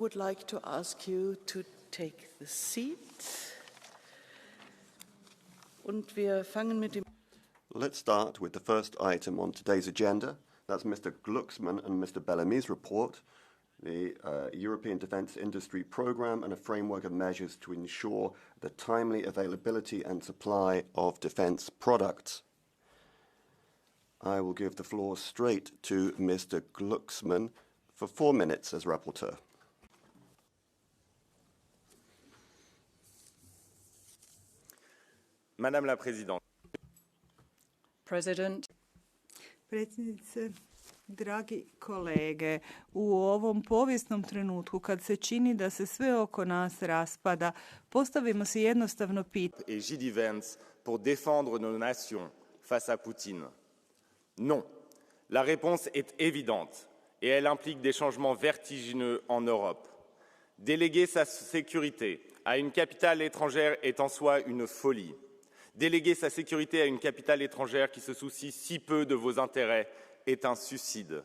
Would like to ask you to take the seat. Und wir fangen mit dem Let's start with the first item on today's agenda. That's Mr. Glucksmann and Mr. Bellamy's report, the European Defence Industry Programme and a framework of measures to ensure the timely availability and supply of defence products. I will give the floor straight to Mr. Glucksmann for 4 minutes as rapporteur. Madame la Présidente. President. Predsjednice, dragi kolege, u ovom povijesnom trenutku kad se čini da se sve oko nas raspada, postavimo se jednostavno pitanje. Et J.D. Vance pour défendre nos nations face à Poutine. Non. La réponse est évidente et elle implique des changements vertigineux en Europe. Déléguer sa sécurité à une capitale étrangère est en soi une folie. Déléguer sa sécurité à une capitale étrangère qui se soucie si peu de vos intérêts est un suicide.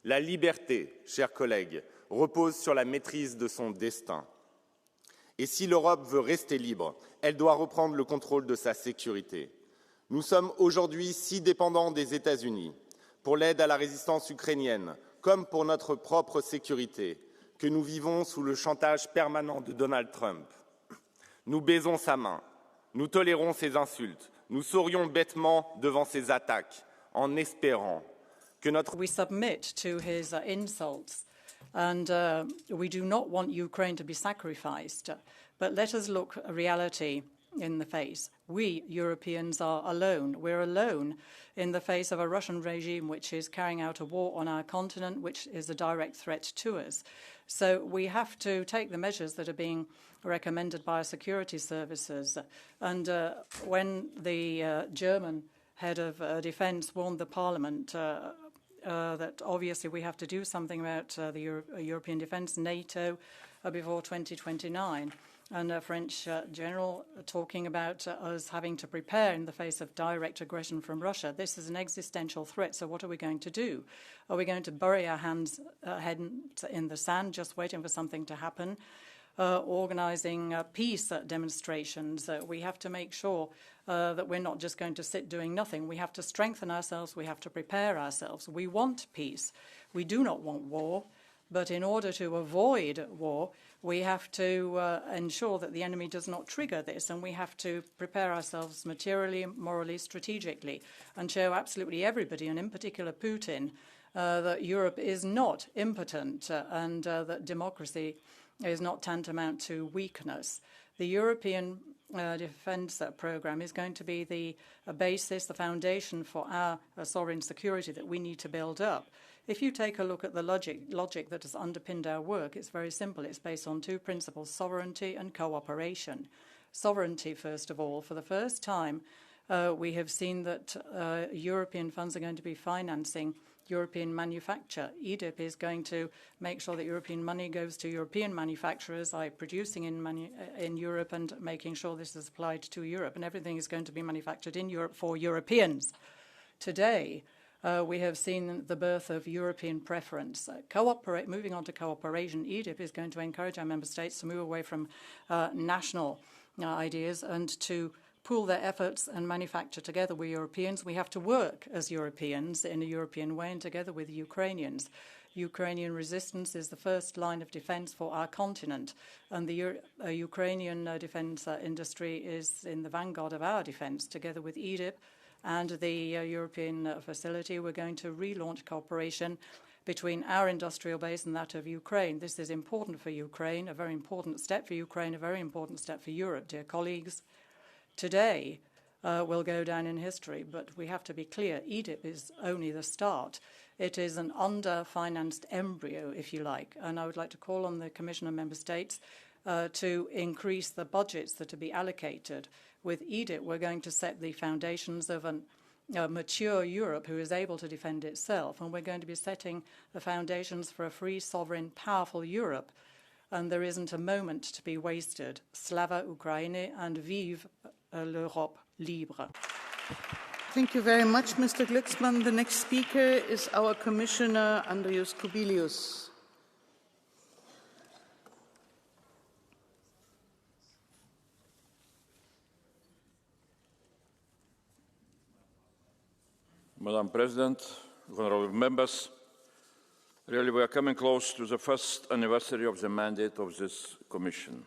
La liberté, chers collègues, repose sur la maîtrise de son destin. Et si l'Europe veut rester libre, elle doit reprendre le contrôle de sa sécurité. Nous sommes aujourd'hui si dépendants des États-Unis pour l'aide à la résistance ukrainienne, comme pour notre propre sécurité, que nous vivons sous le chantage permanent de Donald Trump. Nous baisons sa main. Nous tolérons ses insultes. Nous sourions bêtement devant ses attaques, en espérant que notre... We submit to his insults, and we do not want Ukraine to be sacrificed. But let us look reality in the face. We, Europeans, are alone. We're alone in the face of a Russian regime which is carrying out a war on our continent, which is a direct threat to us. So we have to take the measures that are being recommended by our security services. And when the German head of defence warned the Parliament that obviously we have to do something about the European defence, NATO, before 2029, and a French general talking about us having to prepare in the face of direct aggression from Russia. This is an existential threat, so what are we going to do? Are we going to bury our heads in the sand, just waiting for something to happen? Organising peace demonstrations. We have to make sure that we're not just going to sit doing nothing. We have to strengthen ourselves. We have to prepare ourselves. We want peace. We do not want war. But in order to avoid war, we have to ensure that the enemy does not trigger this, and we have to prepare ourselves materially, morally, strategically, and show absolutely everybody, and in particular Putin, that Europe is not impotent and that democracy is not tantamount to weakness. The European defence programme is going to be the basis, the foundation for our sovereign security that we need to build up. If you take a look at the logic that has underpinned our work, it's very simple. It's based on two principles, sovereignty and cooperation. Sovereignty, first of all. For the first time, we have seen that European funds are going to be financing European manufacture. EDIP is going to make sure that European money goes to European manufacturers by producing in Europe and making sure this is applied to Europe. And everything is going to be manufactured in Europe for Europeans. Today, we have seen the birth of European preference. Moving on to cooperation, EDIP is going to encourage our member states to move away from national ideas and to pool their efforts and manufacture together with Europeans. We have to work as Europeans in a European way and together with the Ukrainians. Ukrainian resistance is the first line of defence for our continent, and the Ukrainian defence industry is in the vanguard of our defence. Together with EDIP and the European facility, we're going to relaunch cooperation between our industrial base and that of Ukraine. This is important for Ukraine, a very important step for Ukraine, a very important step for Europe, dear colleagues. Today will go down in history, but we have to be clear, EDIP is only the start. It is an under-financed embryo, if you like, and I would like to call on the Commission and Member States to increase the budgets that are to be allocated. With EDIP, we're going to set the foundations of a mature Europe who is able to defend itself, and we're going to be setting the foundations for a free, sovereign, powerful Europe. And there isn't a moment to be wasted. Slava Ukraini and vive l'Europe libre. Thank you very much, Mr. Glucksmann. The next speaker is our Commissioner, Andrius Kubilius. Madam President, honorable members, really we are coming close to the first anniversary of the mandate of this Commission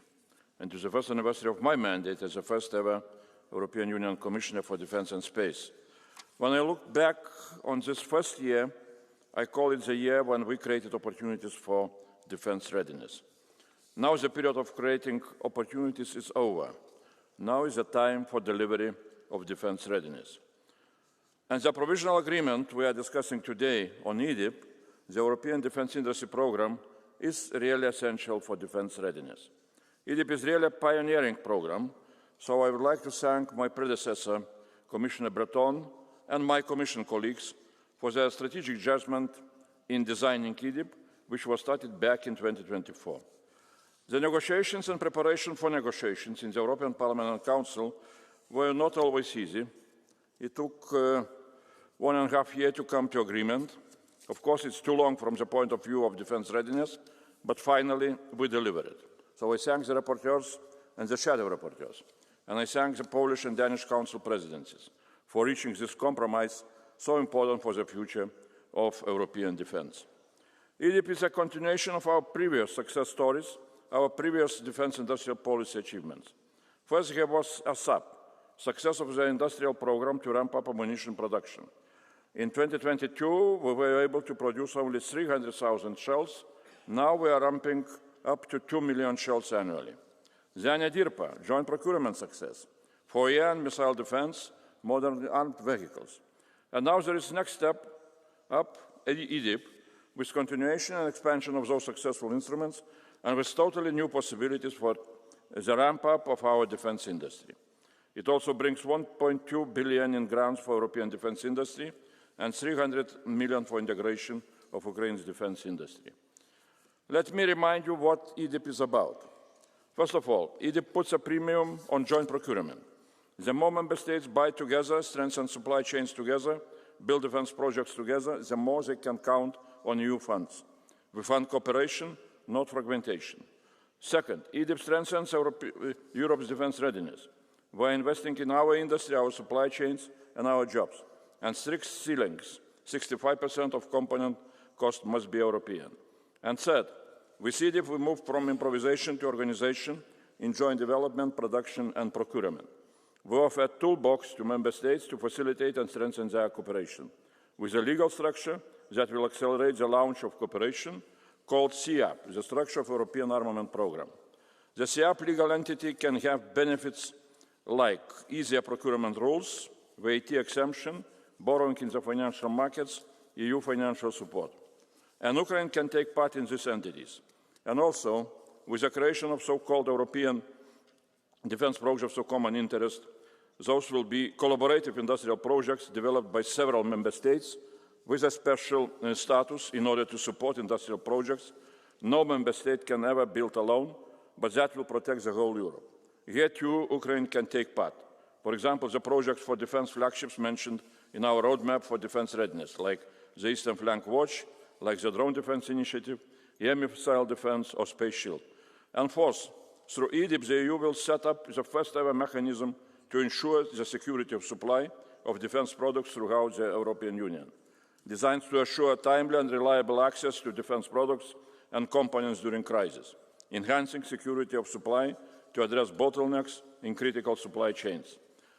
and to the first anniversary of my mandate as the first ever European Union Commissioner for Defence and Space. When I look back on this first year, I call it the year when we created opportunities for defence readiness. Now the period of creating opportunities is over. Now is the time for delivery of defence readiness. And the provisional agreement we are discussing today on EDIP, the European Defence Industry Programme, is really essential for defence readiness. EDIP is really a pioneering programme, so I would like to thank my predecessor, Commissioner Breton, and my Commission colleagues for their strategic judgment in designing EDIP, which was started back in 2024. The negotiations and preparation for negotiations in the European Parliament and Council were not always easy. It took 1.5 years to come to agreement. Of course, it's too long from the point of view of defence readiness, but finally we delivered it. So I thank the rapporteurs and the shadow rapporteurs, and I thank the Polish and Danish Council presidencies for reaching this compromise so important for the future of European defence. EDIP is a continuation of our previous success stories, our previous defence industrial policy achievements. First, there was ASAP, success of the industrial programme to ramp up ammunition production. In 2022, we were able to produce only 300,000 shells. Now we are ramping up to 2 million shells annually. Then DIRPA, joint procurement success, for air and missile defence, modern armed vehicles. And now there is next step up, EDIP, with continuation and expansion of those successful instruments and with totally new possibilities for the ramp-up of our defence industry. It also brings 1.2 billion in grants for European defence industry and 300 million for integration of Ukraine's defence industry. Let me remind you what EDIP is about. First of all, EDIP puts a premium on joint procurement. The more member states buy together, strengthen supply chains together, build defence projects together, the more they can count on EU funds. We fund cooperation, not fragmentation. Second, EDIP strengthens Europe's defence readiness. We are investing in our industry, our supply chains, and our jobs. And strict ceilings, 65% of component cost must be European. And third, with EDIP we move from improvisation to organisation in joint development, production and procurement. We offer a toolbox to member states to facilitate and strengthen their cooperation, with a legal structure that will accelerate the launch of cooperation, called CEAP, the Structure of European Armament Programme. The CEAP legal entity can have benefits like easier procurement rules, VAT exemption, borrowing in the financial markets, EU financial support. And Ukraine can take part in these entities. And also, with the creation of so-called European defence projects of common interest, those will be collaborative industrial projects developed by several member states with a special status in order to support industrial projects. No member state can ever build alone, but that will protect the whole Europe. Here too, Ukraine can take part. For example, the projects for defence flagships mentioned in our roadmap for defence readiness, like the Eastern Flank Watch, like the Drone Defence Initiative, air missile defence or Space Shield. And fourth, through EDIP, the EU will set up the first ever mechanism to ensure the security of supply of defence products throughout the European Union, designed to assure timely and reliable access to defence products and components during crisis, enhancing security of supply to address bottlenecks in critical supply chains,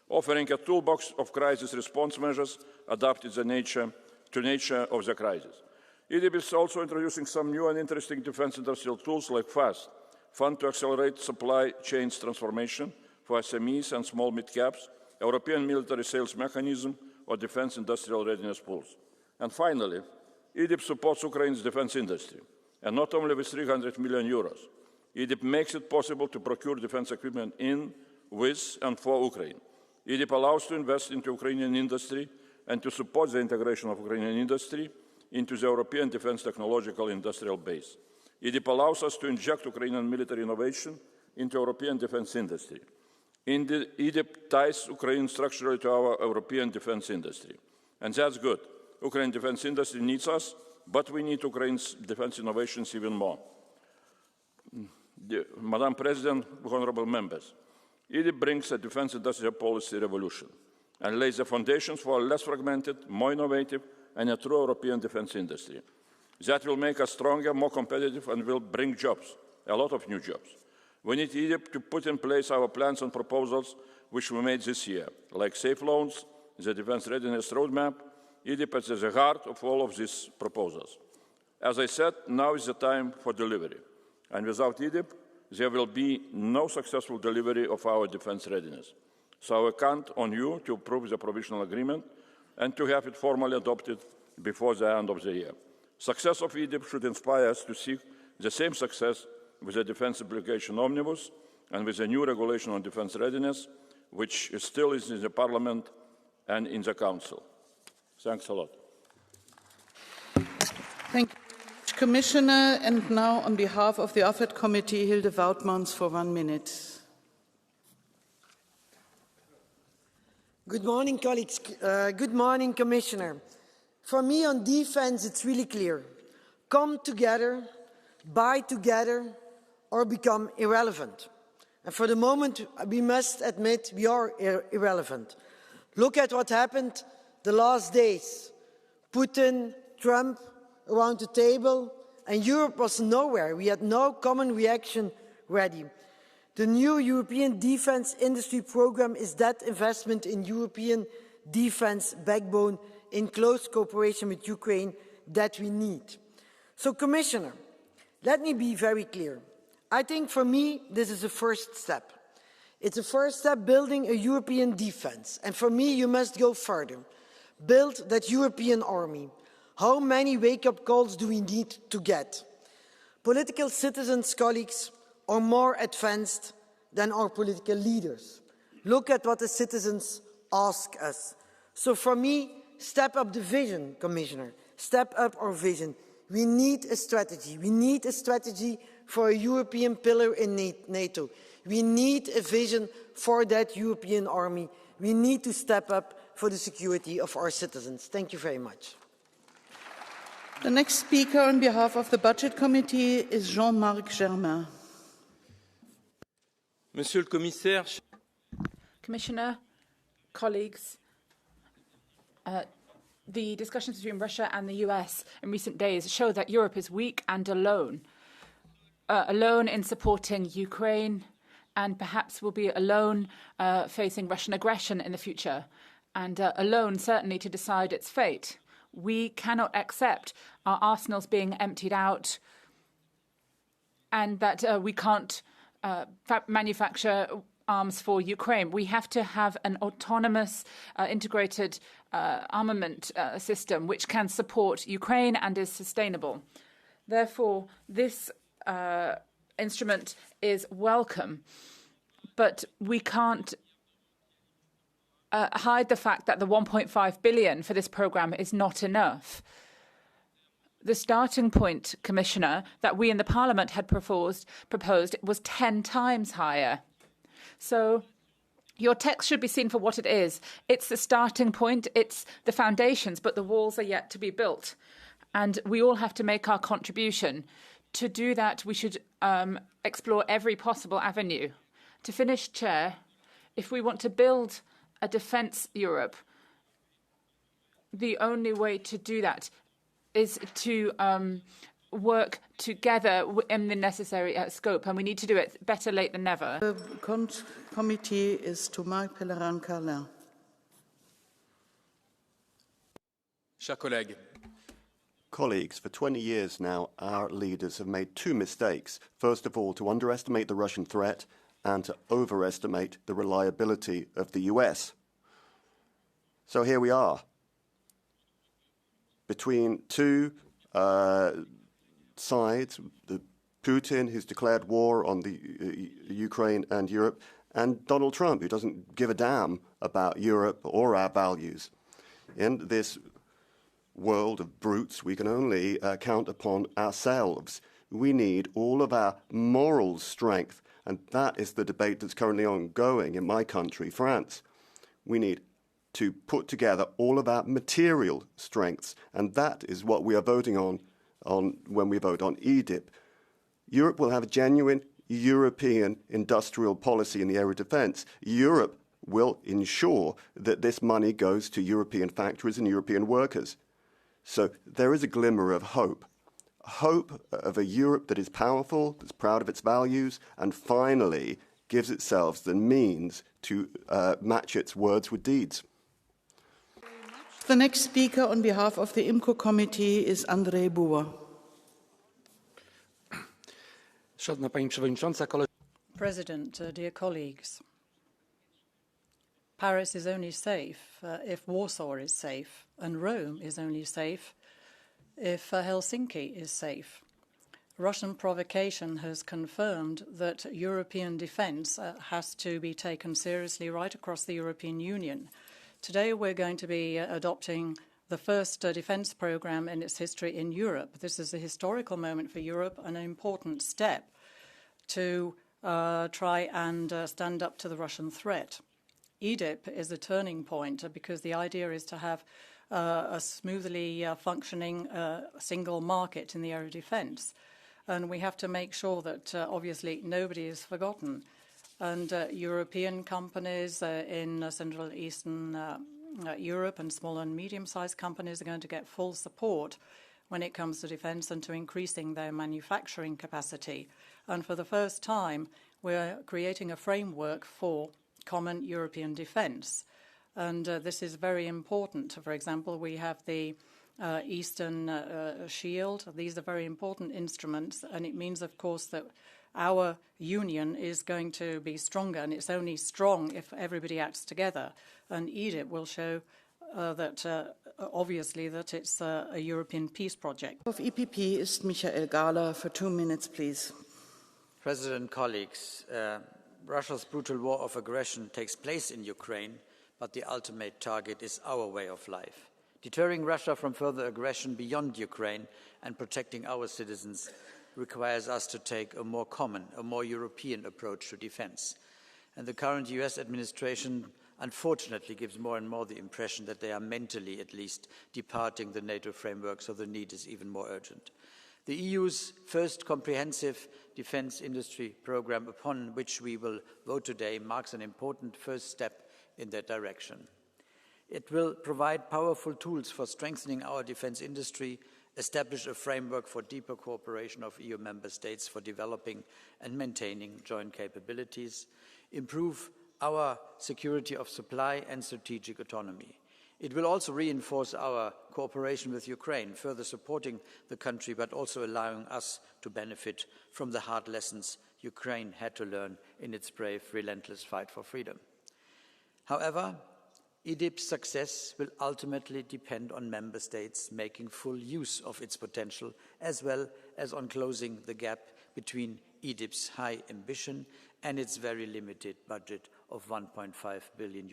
offering a toolbox of crisis response measures adapted to the nature of the crisis. EDIP is also introducing some new and interesting defence industrial tools like FAST, Fund to Accelerate Supply Chains Transformation for SMEs and small mid-caps, European Military Sales Mechanism, or Defence Industrial Readiness Pools. And finally, EDIP supports Ukraine's defence industry, and not only with 300 million euros. EDIP makes it possible to procure defence equipment in, with, and for Ukraine. EDIP allows to invest into Ukrainian industry and to support the integration of Ukrainian industry into the European defence technological industrial base. EDIP allows us to inject Ukrainian military innovation into European defence industry. EDIP ties Ukraine structurally to our European defence industry. And that's good. Ukrainian defence industry needs us, but we need Ukraine's defence innovations even more. Madam President, honourable members, EDIP brings a defence industrial policy revolution. and lays the foundations for a less fragmented, more innovative, and a true European defence industry. That will make us stronger, more competitive, and will bring jobs, a lot of new jobs. We need Egypt to put in place our plans and proposals which we made this year, like safe loans, the defence readiness roadmap. Egypt is at the heart of all of these proposals. As I said, now is the time for delivery. And without Egypt, there will be no successful delivery of our defence readiness. So I count on you to approve the provisional agreement and to have it formally adopted before the end of the year. Success of Egypt should inspire us to seek the same success with the Defence Obligation Omnibus and with the new regulation on defence readiness, which still is in the Parliament and in the Council. Thanks a lot. Thank you, Commissioner. And now, on behalf of the AFET Committee, Hilde Woutmans for 1 minute. Good morning, colleagues. Good morning, Commissioner. For me, on defence, it's really clear. Come together, buy together, or become irrelevant. And for the moment, we must admit we are irrelevant. Look at what happened the last days. Putin, Trump around the table, and Europe was nowhere. We had no common reaction ready. The new European defence industry programme is that investment in European defence backbone in close cooperation with Ukraine that we need. So, Commissioner, let me be very clear. I think for me, this is a first step. It's a first step building a European defence. And for me, you must go further. Build that European army. How many wake-up calls do we need to get? Political citizens, colleagues, are more advanced than our political leaders. Look at what the citizens ask us. So for me, step up the vision, Commissioner. Step up our vision. We need a strategy. We need a strategy for a European pillar in NATO. We need a vision for that European army. We need to step up for the security of our citizens. Thank you very much. The next speaker on behalf of the Budget Committee is Jean-Marc Germain. Monsieur le Commissaire, Commissioner, colleagues, the discussions between Russia and the US in recent days show that Europe is weak and alone. Alone in supporting Ukraine, and perhaps will be alone facing Russian aggression in the future, and alone certainly to decide its fate. We cannot accept our arsenals being emptied out and that we can't manufacture arms for Ukraine. We have to have an autonomous, integrated armament system which can support Ukraine and is sustainable. Therefore, this instrument is welcome, but we can't hide the fact that the 1.5 billion for this programme is not enough. The starting point, Commissioner, that we in the Parliament had proposed was 10 times higher. So your text should be seen for what it is. It's the starting point, it's the foundations, but the walls are yet to be built. And we all have to make our contribution. To do that, we should explore every possible avenue. To finish, Chair, if we want to build a defence Europe, the only way to do that is to work together in the necessary scope, and we need to do it better late than never. The committee is Thomas Pellerin-Carlin. chers collègues, Colleagues, for 20 years now, our leaders have made two mistakes. First of all, to underestimate the Russian threat and to overestimate the reliability of the US. So here we are, between two sides, the Putin, who's declared war on the Ukraine and Europe, and Donald Trump, who doesn't give a damn about Europe or our values. In this world of brutes, we can only count upon ourselves. We need all of our moral strength, and that is the debate that's currently ongoing in my country, France. We need to put together all of our material strengths, and that is what we are voting on when we vote on EDIP. Europe will have a genuine European industrial policy in the area of defence. Europe will ensure that this money goes to European factories and European workers. So there is a glimmer of hope of a Europe that is powerful, that's proud of its values, and finally gives itself the means to match its words with deeds. The next speaker on behalf of the IMCO committee is Andrzej Buła. Szanowna Pani Przewodnicząca, President, dear colleagues, Paris is only safe if Warsaw is safe, and Rome is only safe if Helsinki is safe. Russian provocation has confirmed that European defence has to be taken seriously right across the European Union. Today we're going to be adopting the first defence programme in its history in Europe. This is a historical moment for Europe, an important step to try and stand up to the Russian threat. EDIP is a turning point because the idea is to have a smoothly functioning single market in the area of defence. And we have to make sure that, obviously, nobody is forgotten. And European companies in Central Eastern Europe and small and medium-sized companies are going to get full support when it comes to defence and to increasing their manufacturing capacity. And for the first time, we're creating a framework for common European defence. And this is very important. For example, we have the Eastern Shield. These are very important instruments, and it means, of course, that our union is going to be stronger, and it's only strong if everybody acts together. And EDIP will show that, obviously, that it's a European peace project. Of EPP is Michael Gahler for 2 minutes, please. President, colleagues, Russia's brutal war of aggression takes place in Ukraine, but the ultimate target is our way of life. Deterring Russia from further aggression beyond Ukraine and protecting our citizens requires us to take a more common, a more European approach to defense. And the current US administration unfortunately gives more and more the impression that they are mentally, at least, departing the NATO framework, so the need is even more urgent. The EU's first comprehensive defense industry program, upon which we will vote today, marks an important first step in that direction. It will provide powerful tools for strengthening our defense industry, establish a framework for deeper cooperation of EU member states for developing and maintaining joint capabilities, improve our security of supply and strategic autonomy. It will also reinforce our cooperation with Ukraine, further supporting the country but also allowing us to benefit from the hard lessons Ukraine had to learn in its brave, relentless fight for freedom. However, EDIP's success will ultimately depend on member states making full use of its potential, as well as on closing the gap between EDIP's high ambition and its very limited budget of €1.5 billion.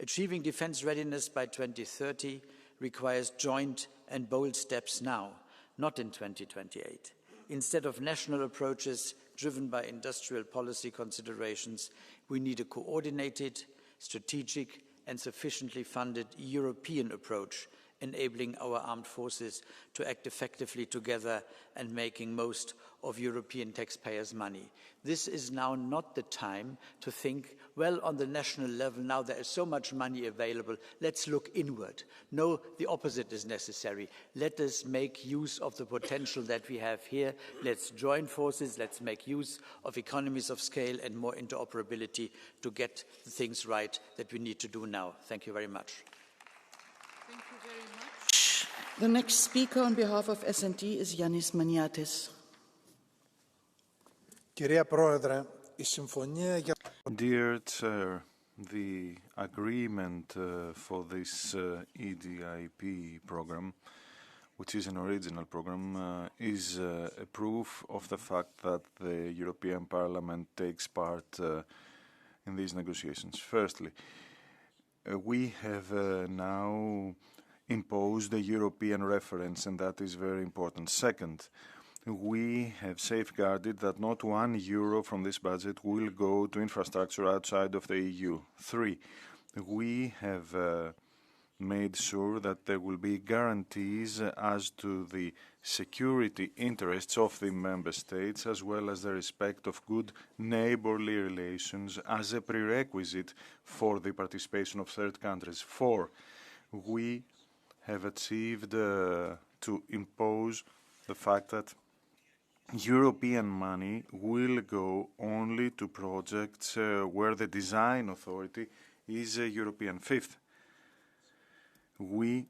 Achieving defense readiness by 2030 requires joint and bold steps now, not in 2028. Instead of national approaches driven by industrial policy considerations, we need a coordinated, strategic and sufficiently funded European approach, enabling our armed forces to act effectively together and making most of European taxpayers' money. This is now not the time to think, well, on the national level, now there is so much money available, let's look inward. No, the opposite is necessary. Let us make use of the potential that we have here. Let's join forces, let's make use of economies of scale and more interoperability to get the things right that we need to do now. Thank you very much. Thank you very much. The next speaker on behalf of S&D is Yannis Maniatis. Dear Chair, the agreement for this EDIP program, which is an original program, is a proof of the fact that the European Parliament takes part in these negotiations. Firstly, we have now imposed a European reference, and that is very important. Second, we have safeguarded that not €1 from this budget will go to infrastructure outside of the EU. 3, we have made sure that there will be guarantees as to the security interests of the member states, as well as the respect of good neighborly relations as a prerequisite for the participation of third countries. 4, we have achieved to impose the fact that European money will go only to projects where the design authority is European. 5th, we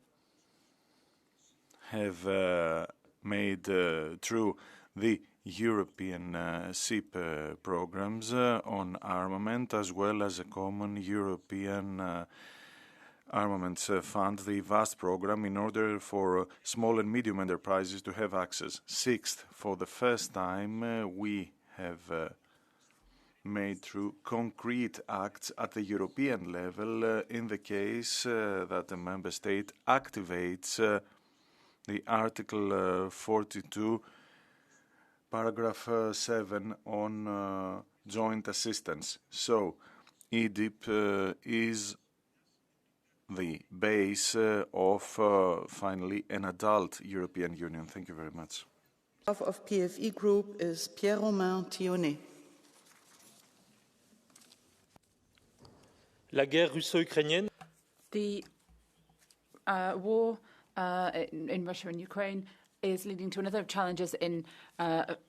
have made through the European SIP programs on armament, as well as a common European armaments fund, the VAST program, in order for small and medium enterprises to have access. 6th, for the first time, we have made through concrete acts at the European level in the case that a member state activates the Article 42, paragraph 7 on joint assistance. So, EDIP is the base of, finally, an adult European Union. Thank you very much. Of PFE Group is Pierre-Romain Thionnet. La guerre russo-ukrainienne. The war in Russia and Ukraine is leading to another challenges in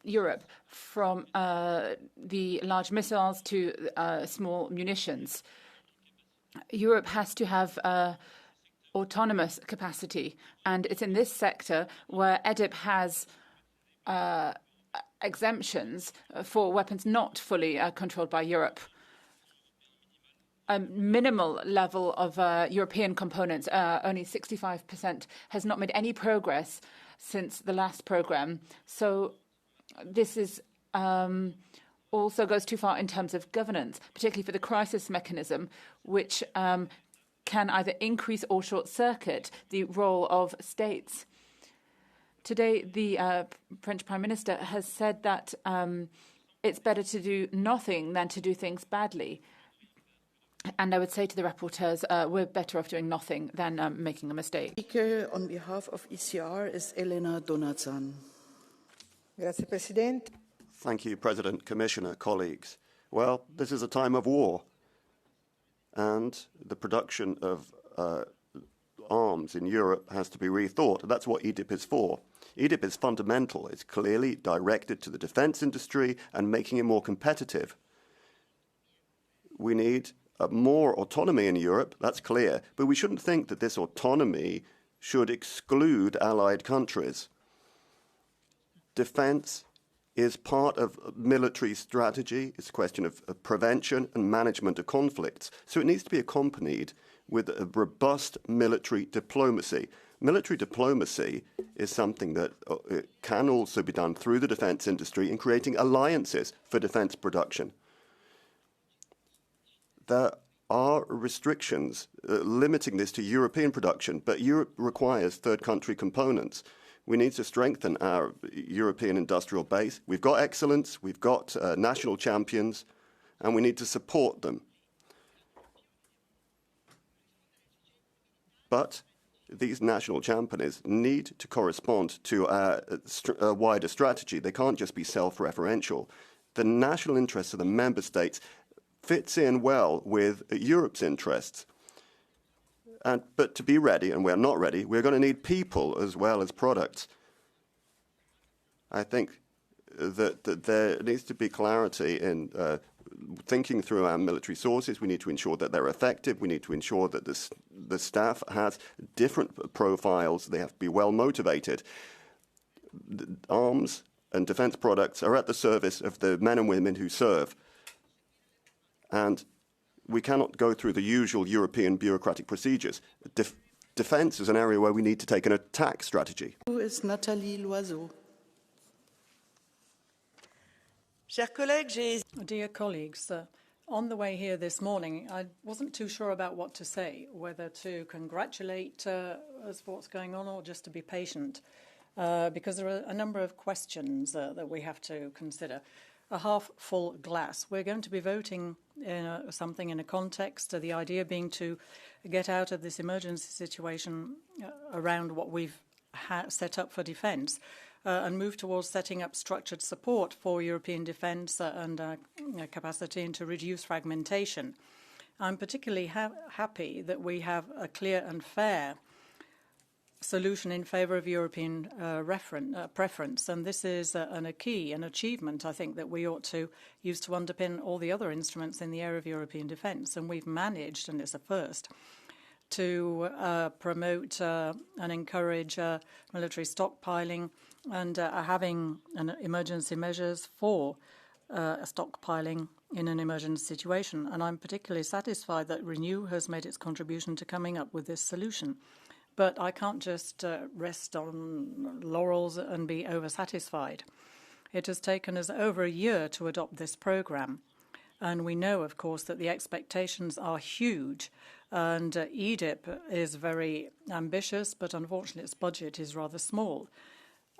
Europe, from the large missiles to small munitions. Europe has to have autonomous capacity, and it's in this sector where EDIP has exemptions for weapons not fully controlled by Europe. A minimal level of European components, only 65%, has not made any progress since the last programme. So this is also goes too far in terms of governance, particularly for the crisis mechanism, which can either increase or short-circuit the role of states. Today, the French Prime Minister has said that it's better to do nothing than to do things badly. And I would say to the rapporteurs, we're better off doing nothing than making a mistake. Speaker on behalf of ECR is Elena Donatzan. Grazie, Presidente. Thank you, President, Commissioner, colleagues. Well, this is a time of war, and the production of arms in Europe has to be rethought. That's what EDIP is for. EDIP is fundamental. It's clearly directed to the defense industry and making it more competitive. We need more autonomy in Europe, that's clear, but we shouldn't think that this autonomy should exclude allied countries. Defense is part of military strategy. It's a question of prevention and management of conflicts. So it needs to be accompanied with a robust military diplomacy. Military diplomacy is something that can also be done through the defense industry in creating alliances for defense production. There are restrictions limiting this to European production, but Europe requires third country components. We need to strengthen our European industrial base. We've got excellence, we've got national champions, and we need to support them. But these national champions need to correspond to a wider strategy. They can't just be self-referential. The national interests of the member states fits in well with Europe's interests. But to be ready, and we're not ready, we're going to need people as well as products. I think that there needs to be clarity in thinking through our military sources. We need to ensure that they're effective. We need to ensure that the staff has different profiles. They have to be well motivated. Arms and defense products are at the service of the men and women who serve. And we cannot go through the usual European bureaucratic procedures. Defense is an area where we need to take an attack strategy. Who is Nathalie Loiseau? Dear colleagues, on the way here this morning, I wasn't too sure about what to say, whether to congratulate us for what's going on or just to be patient, because there are a number of questions that we have to consider. a half-full glass. We're going to be voting something in a context, the idea being to get out of this emergency situation around what we've set up for defence and move towards setting up structured support for European defence and capacity and to reduce fragmentation. I'm particularly happy that we have a clear and fair solution in favour of European preference, and this is a key, an achievement, I think, that we ought to use to underpin all the other instruments in the area of European defence. And we've managed, and it's a first, to promote and encourage military stockpiling and having emergency measures for stockpiling in an emergency situation. And I'm particularly satisfied that Renew has made its contribution to coming up with this solution. But I can't just rest on laurels and be oversatisfied. It has taken us over a year to adopt this programme. And we know, of course, that the expectations are huge. And EDIP is very ambitious, but unfortunately its budget is rather small.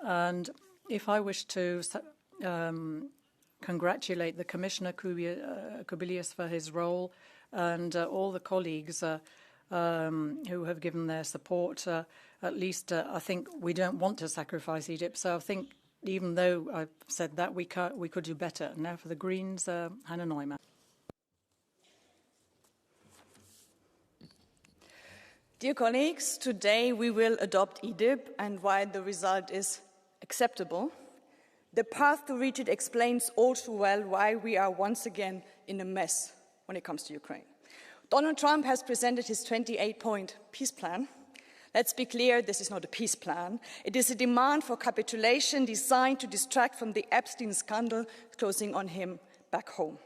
And if I wish to congratulate the Commissioner Kubilius for his role and all the colleagues who have given their support, at least I think we don't want to sacrifice EDIP. So I think even though I've said that, we could do better. Now for the Greens, Hannah Neumann. Dear colleagues, today we will adopt EDIP, and while the result is acceptable, the path to reach it explains all too well why we are once again in a mess when it comes to Ukraine. Donald Trump has presented his 28-point peace plan. Let's be clear, this is not a peace plan. It is a demand for capitulation designed to distract from the Epstein scandal closing on him back home.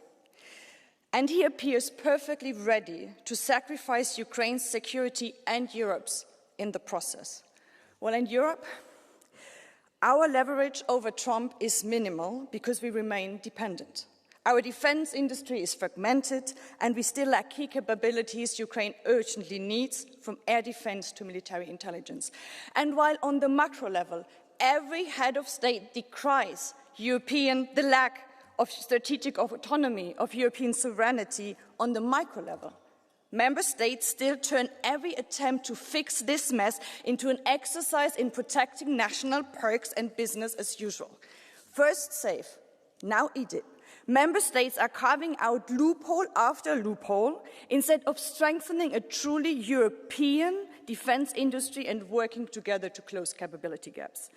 And he appears perfectly ready to sacrifice Ukraine's security and Europe's in the process. Well, in Europe, our leverage over Trump is minimal because we remain dependent. Our defense industry is fragmented, and we still lack key capabilities Ukraine urgently needs, from air defense to military intelligence. And while on the macro level, every head of state decries the lack of strategic autonomy, of European sovereignty, on the micro level, member states still turn every attempt to fix this mess into an exercise in protecting national perks and business as usual. First safe, now EDIP. Member states are carving out loophole after loophole instead of strengthening a truly European defense industry and working together to close capability gaps.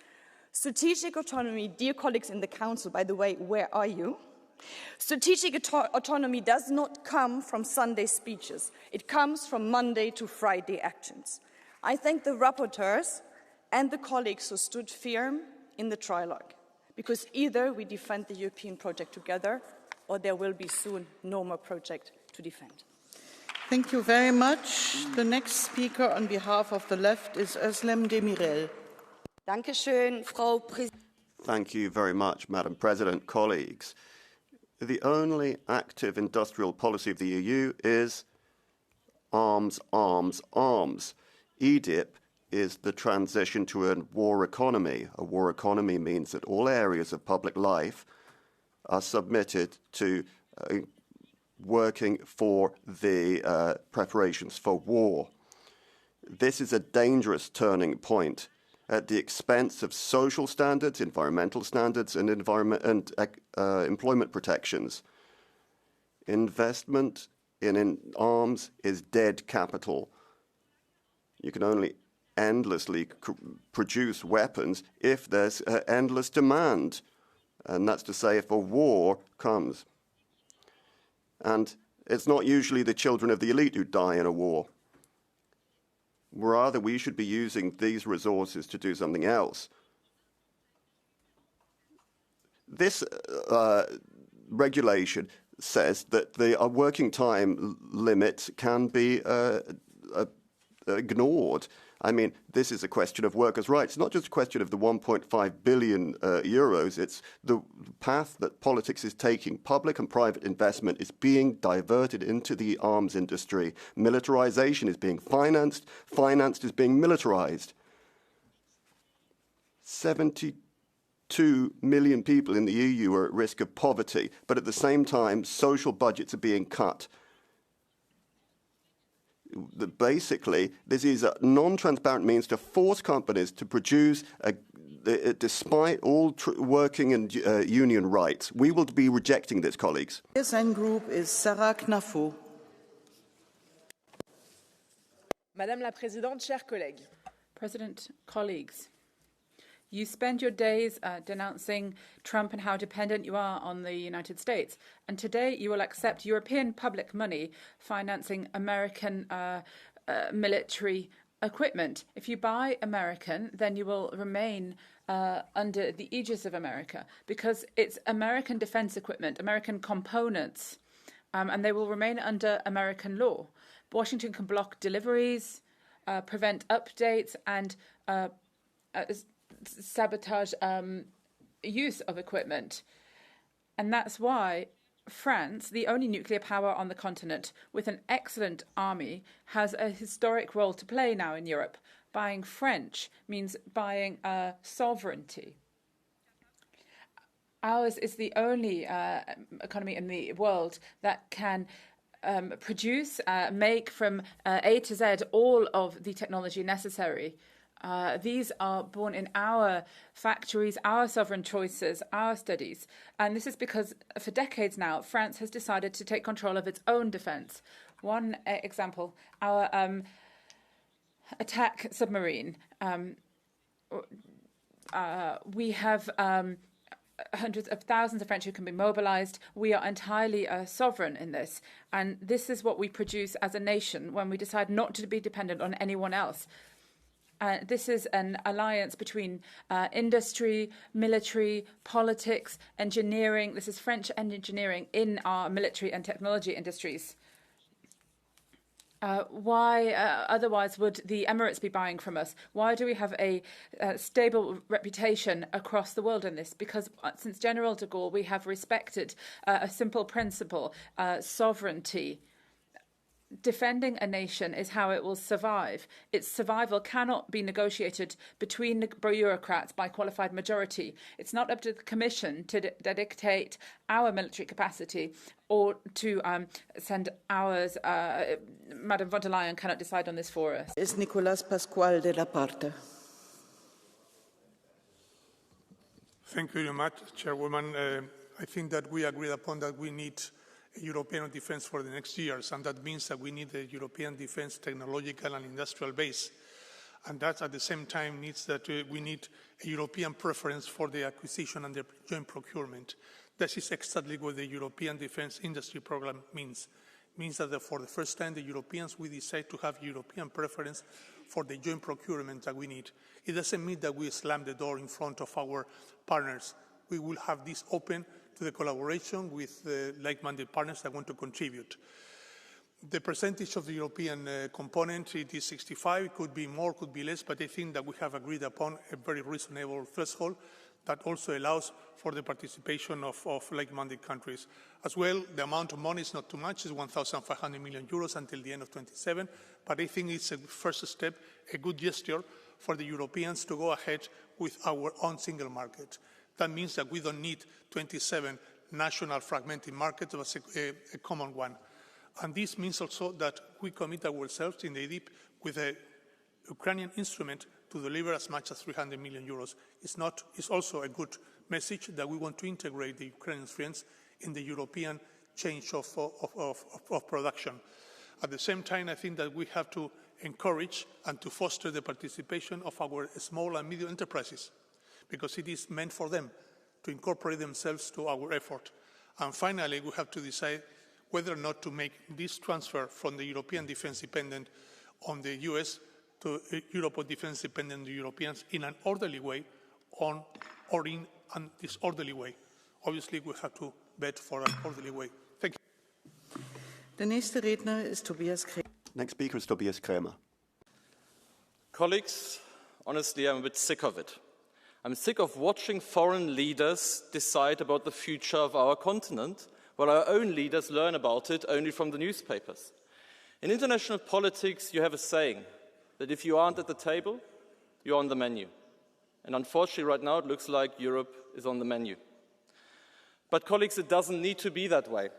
Strategic autonomy, dear colleagues in the Council, by the way, where are you? Strategic autonomy does not come from Sunday speeches. It comes from Monday to Friday actions. I thank the rapporteurs and the colleagues who stood firm in the trilogue, because either we defend the European project together, or there will be soon no more project to defend. Thank you very much. The next speaker on behalf of the left is Özlem Demirel. Thank you very much, Madam President, colleagues. The only active industrial policy of the EU is arms, arms, arms. EDIP is the transition to a war economy. A war economy means that all areas of public life are submitted to working for the preparations for war. This is a dangerous turning point at the expense of social standards, environmental standards, and employment protections. Investment in arms is dead capital. You can only endlessly produce weapons if there's endless demand. And that's to say, if a war comes. And it's not usually the children of the elite who die in a war. Rather, we should be using these resources to do something else. This regulation says that the working time limit can be ignored. I mean, this is a question of workers' rights. It's not just a question of the 1.5 billion euros. It's the path that politics is taking. Public and private investment is being diverted into the arms industry. Militarization is being financed. Financed is being militarized. 72 2 million people in the EU are at risk of poverty, but at the same time, social budgets are being cut. Basically, this is a non-transparent means to force companies to produce, despite all working and union rights. We will be rejecting this, colleagues. Sein group is Sarah Knafo. Madame la Présidente, chers collègues. President, colleagues, you spend your days denouncing Trump and how dependent you are on the United States. And today you will accept European public money financing American military equipment. If you buy American, then you will remain under the aegis of America because it's American defense equipment, American components, and they will remain under American law. Washington can block deliveries, prevent updates, and sabotage use of equipment. And that's why France, the only nuclear power on the continent with an excellent army, has a historic role to play now in Europe. Buying French means buying sovereignty. Ours is the only economy in the world that can produce, make from A to Z all of the technology necessary. These are born in our factories, our sovereign choices, our studies. And this is because for decades now, France has decided to take control of its own defense. One example, our attack submarine. We have hundreds of thousands of French who can be mobilized. We are entirely sovereign in this. And this is what we produce as a nation when we decide not to be dependent on anyone else. This is an alliance between industry, military, politics, engineering. This is French engineering in our military and technology industries. Why otherwise would the Emirates be buying from us? Why do we have a stable reputation across the world in this? Because since General de Gaulle, we have respected a simple principle, sovereignty. Defending a nation is how it will survive. Its survival cannot be negotiated between bureaucrats by qualified majority. It's not up to the Commission to dictate our military capacity or to send ours. Madame von der Leyen cannot decide on this for us. Is Nicolas Pascual de la Parte. Thank you very much, Chairwoman. I think that we agreed upon that we need European defence for the next years, and that means that we need a European defence technological and industrial base. And that at the same time means that we need a European preference for the acquisition and the joint procurement. This is exactly what the European Defence Industry Programme means. It means that for the first time the Europeans will decide to have European preference for the joint procurement that we need. It doesn't mean that we slam the door in front of our partners. We will have this open to the collaboration with like-minded partners that want to contribute. The percentage of the European component, it is 65, it could be more, could be less, but I think that we have agreed upon a very reasonable threshold that also allows for the participation of like-minded countries. As well, the amount of money is not too much, it's 1,500 million euros until the end of 27, but I think it's a first step, a good gesture for the Europeans to go ahead with our own single market. That means that we don't need 27 national fragmented markets, but a common one. And this means also that we commit ourselves in the EDIP with a Ukrainian instrument to deliver as much as 300 million euros. It's also a good message that we want to integrate the Ukrainian friends in the European change of production. At the same time, I think that we have to encourage and to foster the participation of our small and medium enterprises, because it is meant for them to incorporate themselves to our effort. And finally, we have to decide whether or not to make this transfer from the European defence dependent on the US to Europe defence dependent on the Europeans in an orderly way or in a disorderly way. Obviously, we have to bet for an orderly way. Thank you. Der nächste Redner ist Tobias Krämer. Next speaker is Tobias Krämer. Colleagues, honestly, I'm a bit sick of it. I'm sick of watching foreign leaders decide about the future of our continent, while our own leaders learn about it only from the newspapers. In international politics, you have a saying that if you aren't at the table, you're on the menu. And unfortunately, right now, it looks like Europe is on the menu. But colleagues, it doesn't need to be that way.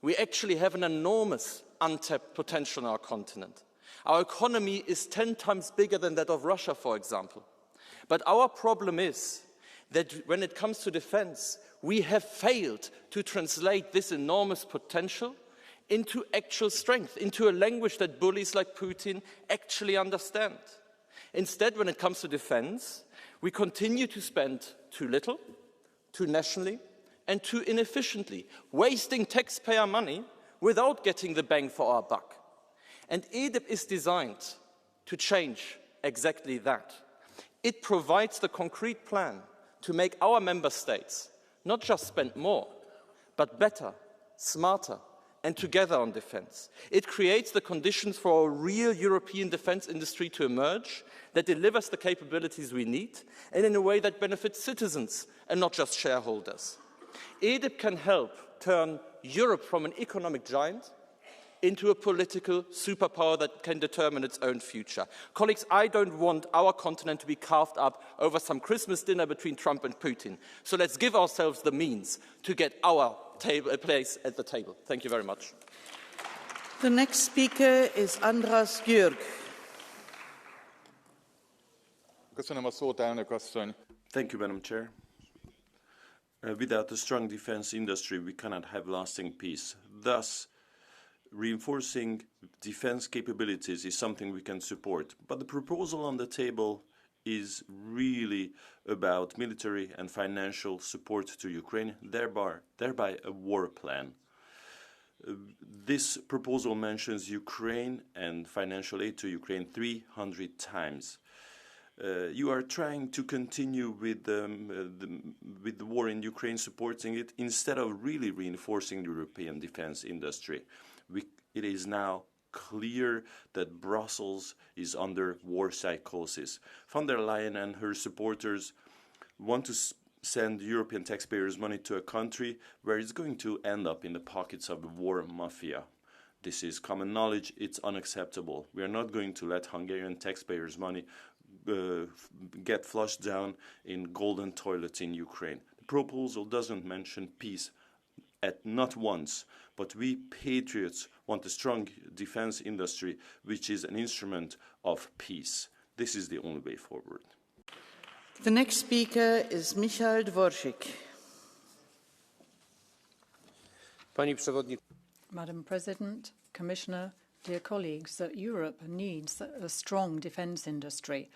We actually have an enormous untapped potential on our continent. Our economy is 10 times bigger than that of Russia, for example. But our problem is that when it comes to defense, we have failed to translate this enormous potential into actual strength, into a language that bullies like Putin actually understand. Instead, when it comes to defense, we continue to spend too little, too nationally, and too inefficiently, wasting taxpayer money without getting the bang for our buck. And EDIP is designed to change exactly that. It provides the concrete plan to make our member states not just spend more, but better, smarter, and together on defense. It creates the conditions for a real European defense industry to emerge that delivers the capabilities we need and in a way that benefits citizens and not just shareholders. EDIP can help turn Europe from an economic giant into a political superpower that can determine its own future. Colleagues, I don't want our continent to be carved up over some Christmas dinner between Trump and Putin. So let's give ourselves the means to get our place at the table. Thank you very much. The next speaker is Andras György. Thank you, Madam Chair. Without a strong defense industry, we cannot have lasting peace. Thus, reinforcing defense capabilities is something we can support. But the proposal on the table is really about military and financial support to Ukraine, thereby a war plan. This proposal mentions Ukraine and financial aid to Ukraine 300 times. You are trying to continue with the war in Ukraine, supporting it, instead of really reinforcing the European defense industry. It is now clear that Brussels is under war psychosis. Von der Leyen and her supporters want to send European taxpayers' money to a country where it's going to end up in the pockets of the war mafia. This is common knowledge. It's unacceptable. We are not going to let Hungarian taxpayers' money get flushed down in golden toilets in Ukraine. The proposal doesn't mention peace not once, but we patriots want a strong defense industry which is an instrument of peace. This is the only way forward. The next speaker is Michal Dworczyk. Madam President, Commissioner, dear colleagues, Europe needs a strong defence industry.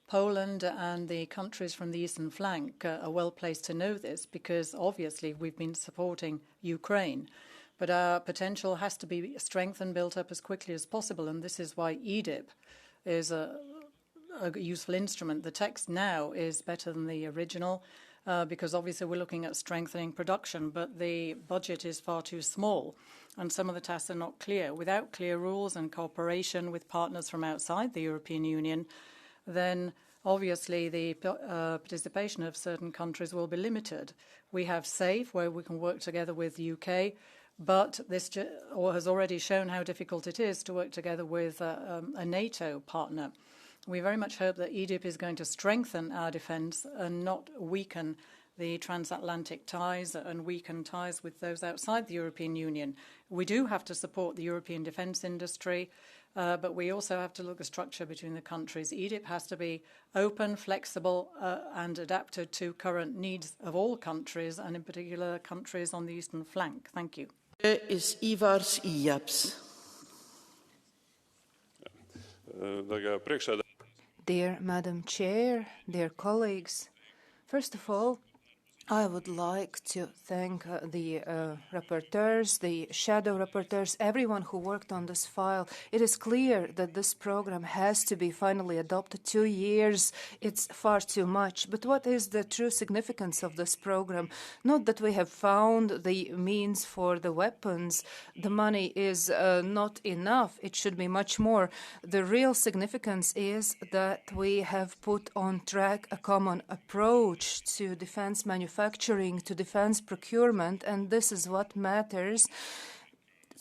Poland and the countries from the eastern flank are well placed to know this because obviously we've been supporting Ukraine. But our potential has to be strengthened, built up as quickly as possible, and this is why EDIP is a useful instrument. The text now is better than the original because obviously we're looking at strengthening production, but the budget is far too small and some of the tasks are not clear. Without clear rules and cooperation with partners from outside the European Union, then obviously the participation of certain countries will be limited. We have SAFE, where we can work together with the UK, but this has already shown how difficult it is to work together with a NATO partner. We very much hope that EDIP is going to strengthen our defence and not weaken the transatlantic ties and weaken ties with those outside the European Union. We do have to support the European defence industry, but we also have to look at the structure between the countries. EDIP has to be open, flexible, and adapted to current needs of all countries, and in particular countries on the eastern flank. Thank you. Is Ivars Ijaps. Dear Madam Chair, dear colleagues, first of all, I would like to thank the rapporteurs, the shadow rapporteurs, everyone who worked on this file. It is clear that this program has to be finally adopted. 2 years, it's far too much. But what is the true significance of this program? Not that we have found the means for the weapons. The money is not enough. It should be much more. The real significance is that we have put on track a common approach to defense manufacturing, to defense procurement, and this is what matters.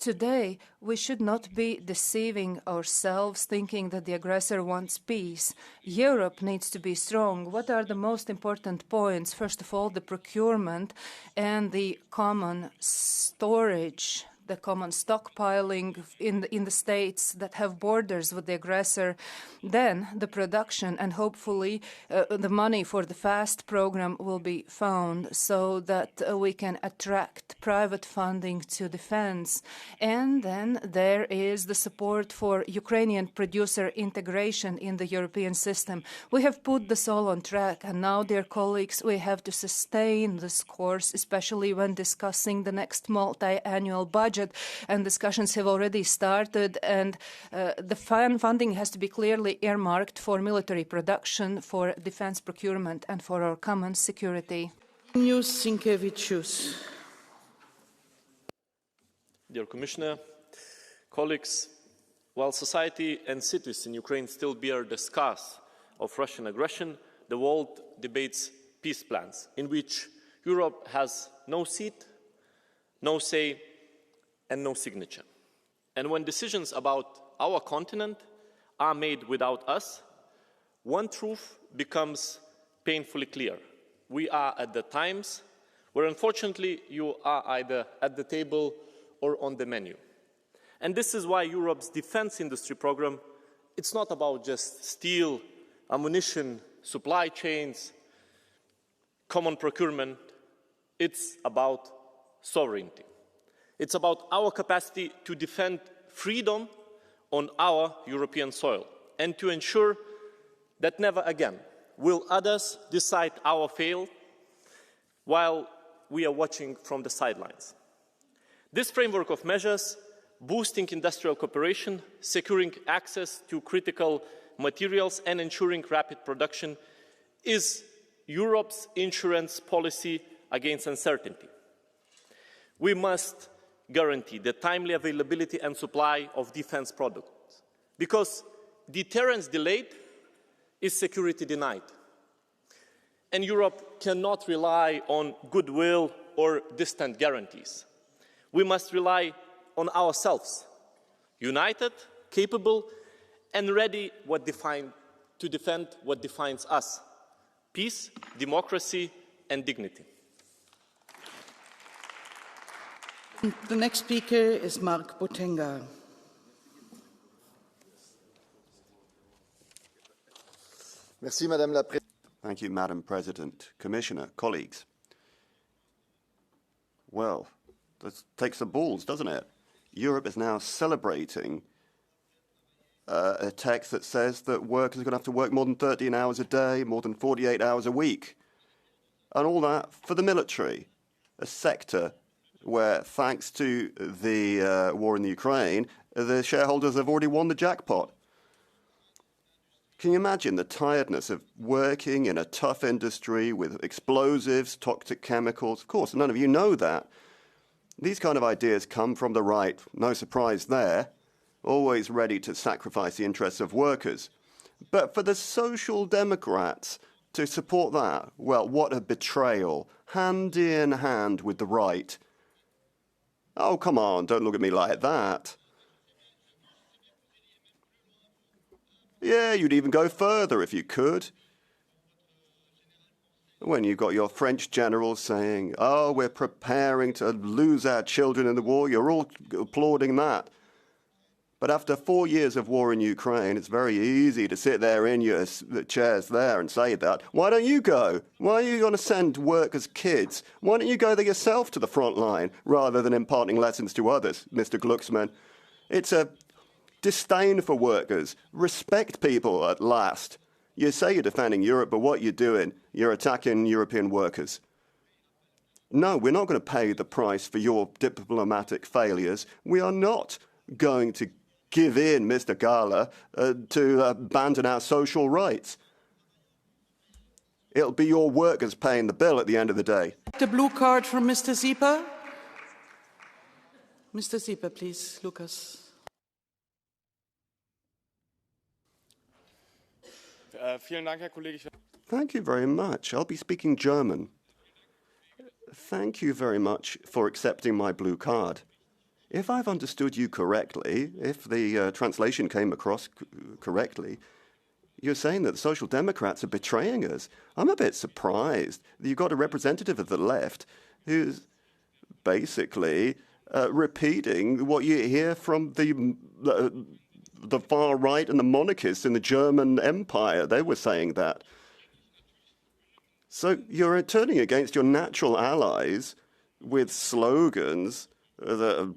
today, we should not be deceiving ourselves, thinking that the aggressor wants peace. Europe needs to be strong. What are the most important points? First of all, the procurement and the common storage, the common stockpiling in the states that have borders with the aggressor, then the production, and hopefully the money for the FAST program will be found so that we can attract private funding to defense. And then there is the support for Ukrainian producer integration in the European system. We have put this all on track, and now, dear colleagues, we have to sustain this course, especially when discussing the next multi-annual budget. And discussions have already started, and the funding has to be clearly earmarked for military production, for defense procurement, and for our common security. Dear Commissioner, colleagues, while society and cities in Ukraine still bear the scars of Russian aggression, the world debates peace plans in which Europe has no seat, no say, and no signature. And when decisions about our continent are made without us, one truth becomes painfully clear. We are at the times where, unfortunately, you are either at the table or on the menu. And this is why Europe's defense industry program, it's not about just steel, ammunition, supply chains, common procurement. It's about sovereignty. It's about our capacity to defend freedom on our European soil and to ensure that never again will others decide our fate while we are watching from the sidelines. This framework of measures, boosting industrial cooperation, securing access to critical materials and ensuring rapid production, is Europe's insurance policy against uncertainty. We must guarantee the timely availability and supply of defense products, because deterrence delayed is security denied. And Europe cannot rely on goodwill or distant guarantees. We must rely on ourselves, united, capable, and ready to defend what defines us: peace, democracy, and dignity. The next speaker is Mark Botenga. Thank you, Madam President, Commissioner, colleagues. Well, this takes some balls, doesn't it? Europe is now celebrating a text that says that workers are going to have to work more than 13 hours a day, more than 48 hours a week, and all that for the military, a sector where, thanks to the war in the Ukraine, the shareholders have already won the jackpot. Can you imagine the tiredness of working in a tough industry with explosives, toxic chemicals? Of course, none of you know that. These kind of ideas come from the right, no surprise there, always ready to sacrifice the interests of workers. But for the Social Democrats to support that, well, what a betrayal, hand in hand with the right. Oh, come on, don't look at me like that. Yeah, you'd even go further if you could. When you've got your French generals saying, oh, we're preparing to lose our children in the war, you're all applauding that. But after 4 years of war in Ukraine, it's very easy to sit there in your chairs there and say that. Why don't you go? Why are you going to send workers' kids? Why don't you go there yourself to the front line rather than imparting lessons to others, Mr. Glucksmann? It's a disdain for workers. Respect people at last. You say you're defending Europe, but what you're doing, you're attacking European workers. No, we're not going to pay the price for your diplomatic failures. We are not going to give in, Mr. Gala, to abandon our social rights. It'll be your workers paying the bill at the end of the day. The blue card from Mr. Sieper. Mr. Sieper, please, Lucas. Thank you very much. I'll be speaking German. Thank you very much for accepting my blue card. If I've understood you correctly, if the translation came across correctly, you're saying that the Social Democrats are betraying us. I'm a bit surprised that you've got a representative of the left who's basically repeating what you hear from the far right and the monarchists in the German Empire. They were saying that. So you're turning against your natural allies with slogans that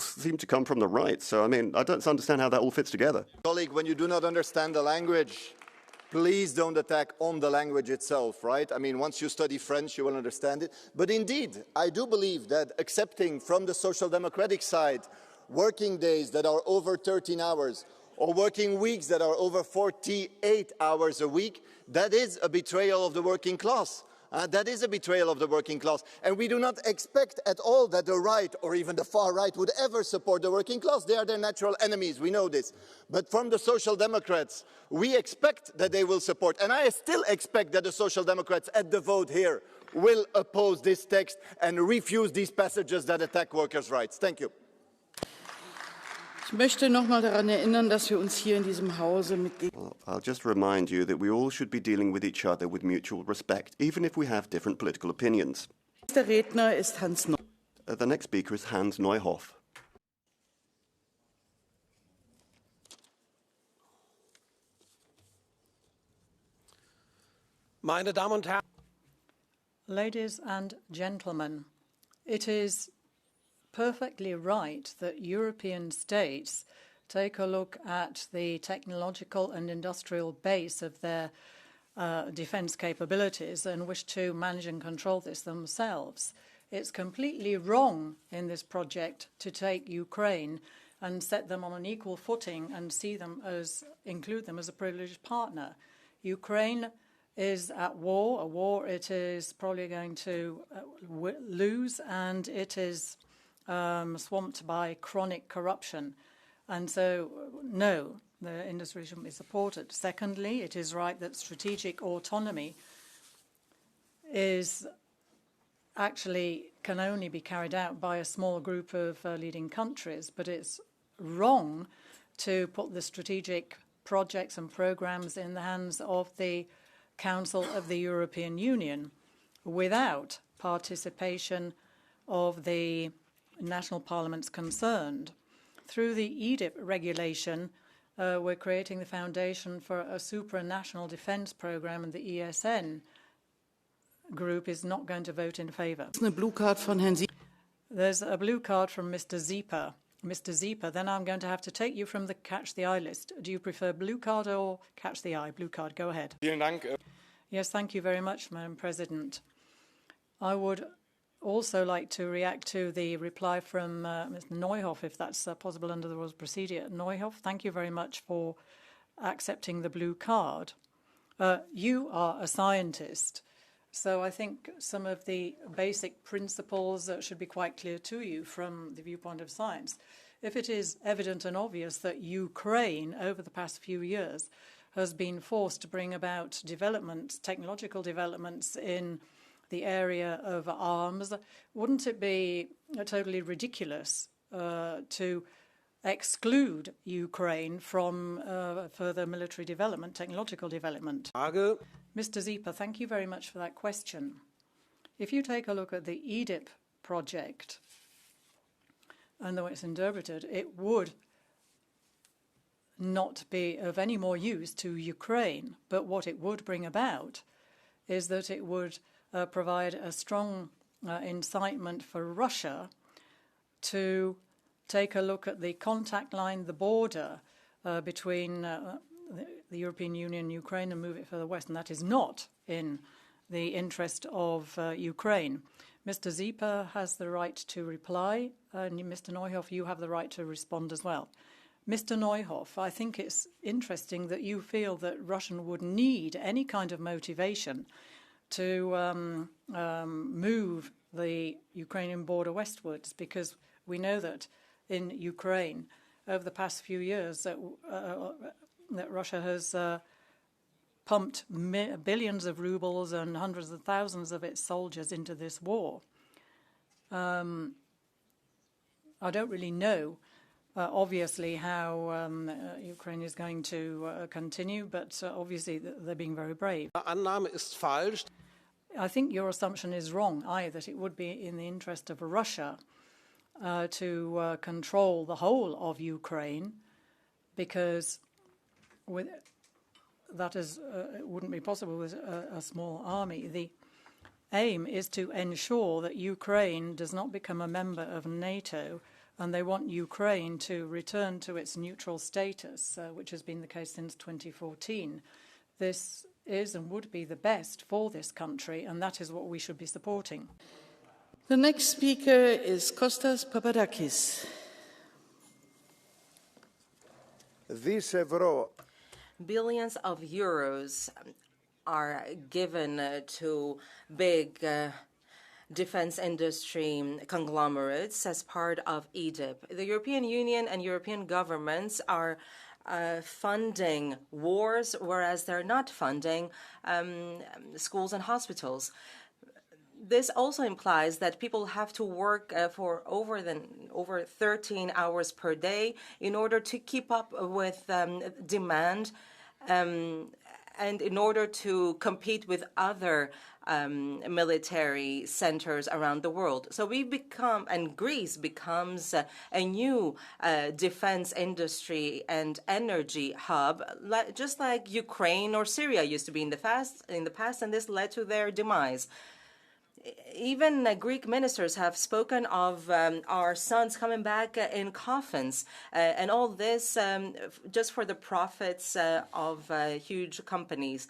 seem to come from the right. So, I mean, I don't understand how that all fits together. Colleague, when you do not understand the language, please don't attack on the language itself, right? I mean, once you study French, you will understand it. But indeed, I do believe that accepting from the Social Democratic side working days that are over 13 hours or working weeks that are over 48 hours a week, that is a betrayal of the working class. That is a betrayal of the working class. And we do not expect at all that the right or even the far right would ever support the working class. They are their natural enemies, we know this. But from the Social Democrats, we expect that they will support. And I still expect that the Social Democrats at the vote here will oppose this text and refuse these passages that attack workers' rights. Thank you. Ich möchte noch mal daran erinnern, dass wir uns hier in diesem Hause mit I'll just remind you that we all should be dealing with each other with mutual respect, even if we have different political opinions. Der Redner ist Hans Neuhoff. The next speaker is Hans Neuhoff. Meine Damen und Herren. Ladies and gentlemen, it is perfectly right that European states take a look at the technological and industrial base of their defence capabilities and wish to manage and control this themselves. It's completely wrong in this project to take Ukraine and set them on an equal footing and include them as a privileged partner. Ukraine is at war, a war it is probably going to lose, and it is swamped by chronic corruption. And so, no, the industry shouldn't be supported. Secondly, it is right that strategic autonomy can only be carried out by a small group of leading countries, but it's wrong to put the strategic projects and programs in the hands of the Council of the European Union without participation of the national parliaments concerned. Through the EDIP regulation, we're creating the foundation for a supranational defence programme, and the ESN group is not going to vote in favour. There's a blue card from Mr. Zieper. Mr. Zieper, then I'm going to have to take you from the Catch the Eye list. Do you prefer blue card or Catch the Eye? Blue card, go ahead. Yes, thank you very much, Madam President. I would also like to react to the reply from Mr. Neuhoff, if that's possible under the rules of procedure. Neuhoff, thank you very much for accepting the blue card. You are a scientist, so I think some of the basic principles should be quite clear to you from the viewpoint of science. If it is evident and obvious that Ukraine, over the past few years, has been forced to bring about developments, technological developments in the area of arms, wouldn't it be totally ridiculous to exclude Ukraine from further military development, technological development? Mr. Zieper, thank you very much for that question. If you take a look at the EDIP project and the way it's interpreted, it would not be of any more use to Ukraine, but what it would bring about is that it would provide a strong incitement for Russia to take a look at the contact line, the border between the European Union and Ukraine, and move it further west. And that is not in the interest of Ukraine. Mr. Zieper has the right to reply, and Mr. Neuhoff, you have the right to respond as well. Mr. Neuhoff, I think it's interesting that you feel that Russia would need any kind of motivation to move the Ukrainian border westwards, because we know that in Ukraine, over the past few years, that Russia has pumped billions of rubles and hundreds of thousands of its soldiers into this war. I don't really know, obviously, how Ukraine is going to continue, but obviously they're being very brave. Annahme ist falsch. I think your assumption is wrong, that it would be in the interest of Russia to control the whole of Ukraine, because that is it wouldn't be possible with a small army. The aim is to ensure that Ukraine does not become a member of NATO, and they want Ukraine to return to its neutral status, which has been the case since 2014. This is and would be the best for this country, and that is what we should be supporting. The next speaker is Kostas Papadakis. Billions of euros are given to big defense industry conglomerates as part of EDIP. The European Union and European governments are funding wars, whereas they're not funding schools and hospitals. This also implies that people have to work for over 13 hours per day in order to keep up with demand and in order to compete with other military centers around the world. So and Greece becomes a new defense industry and energy hub, just like Ukraine or Syria used to be in the past, and this led to their demise. Even Greek ministers have spoken of our sons coming back in coffins, and all this just for the profits of huge companies.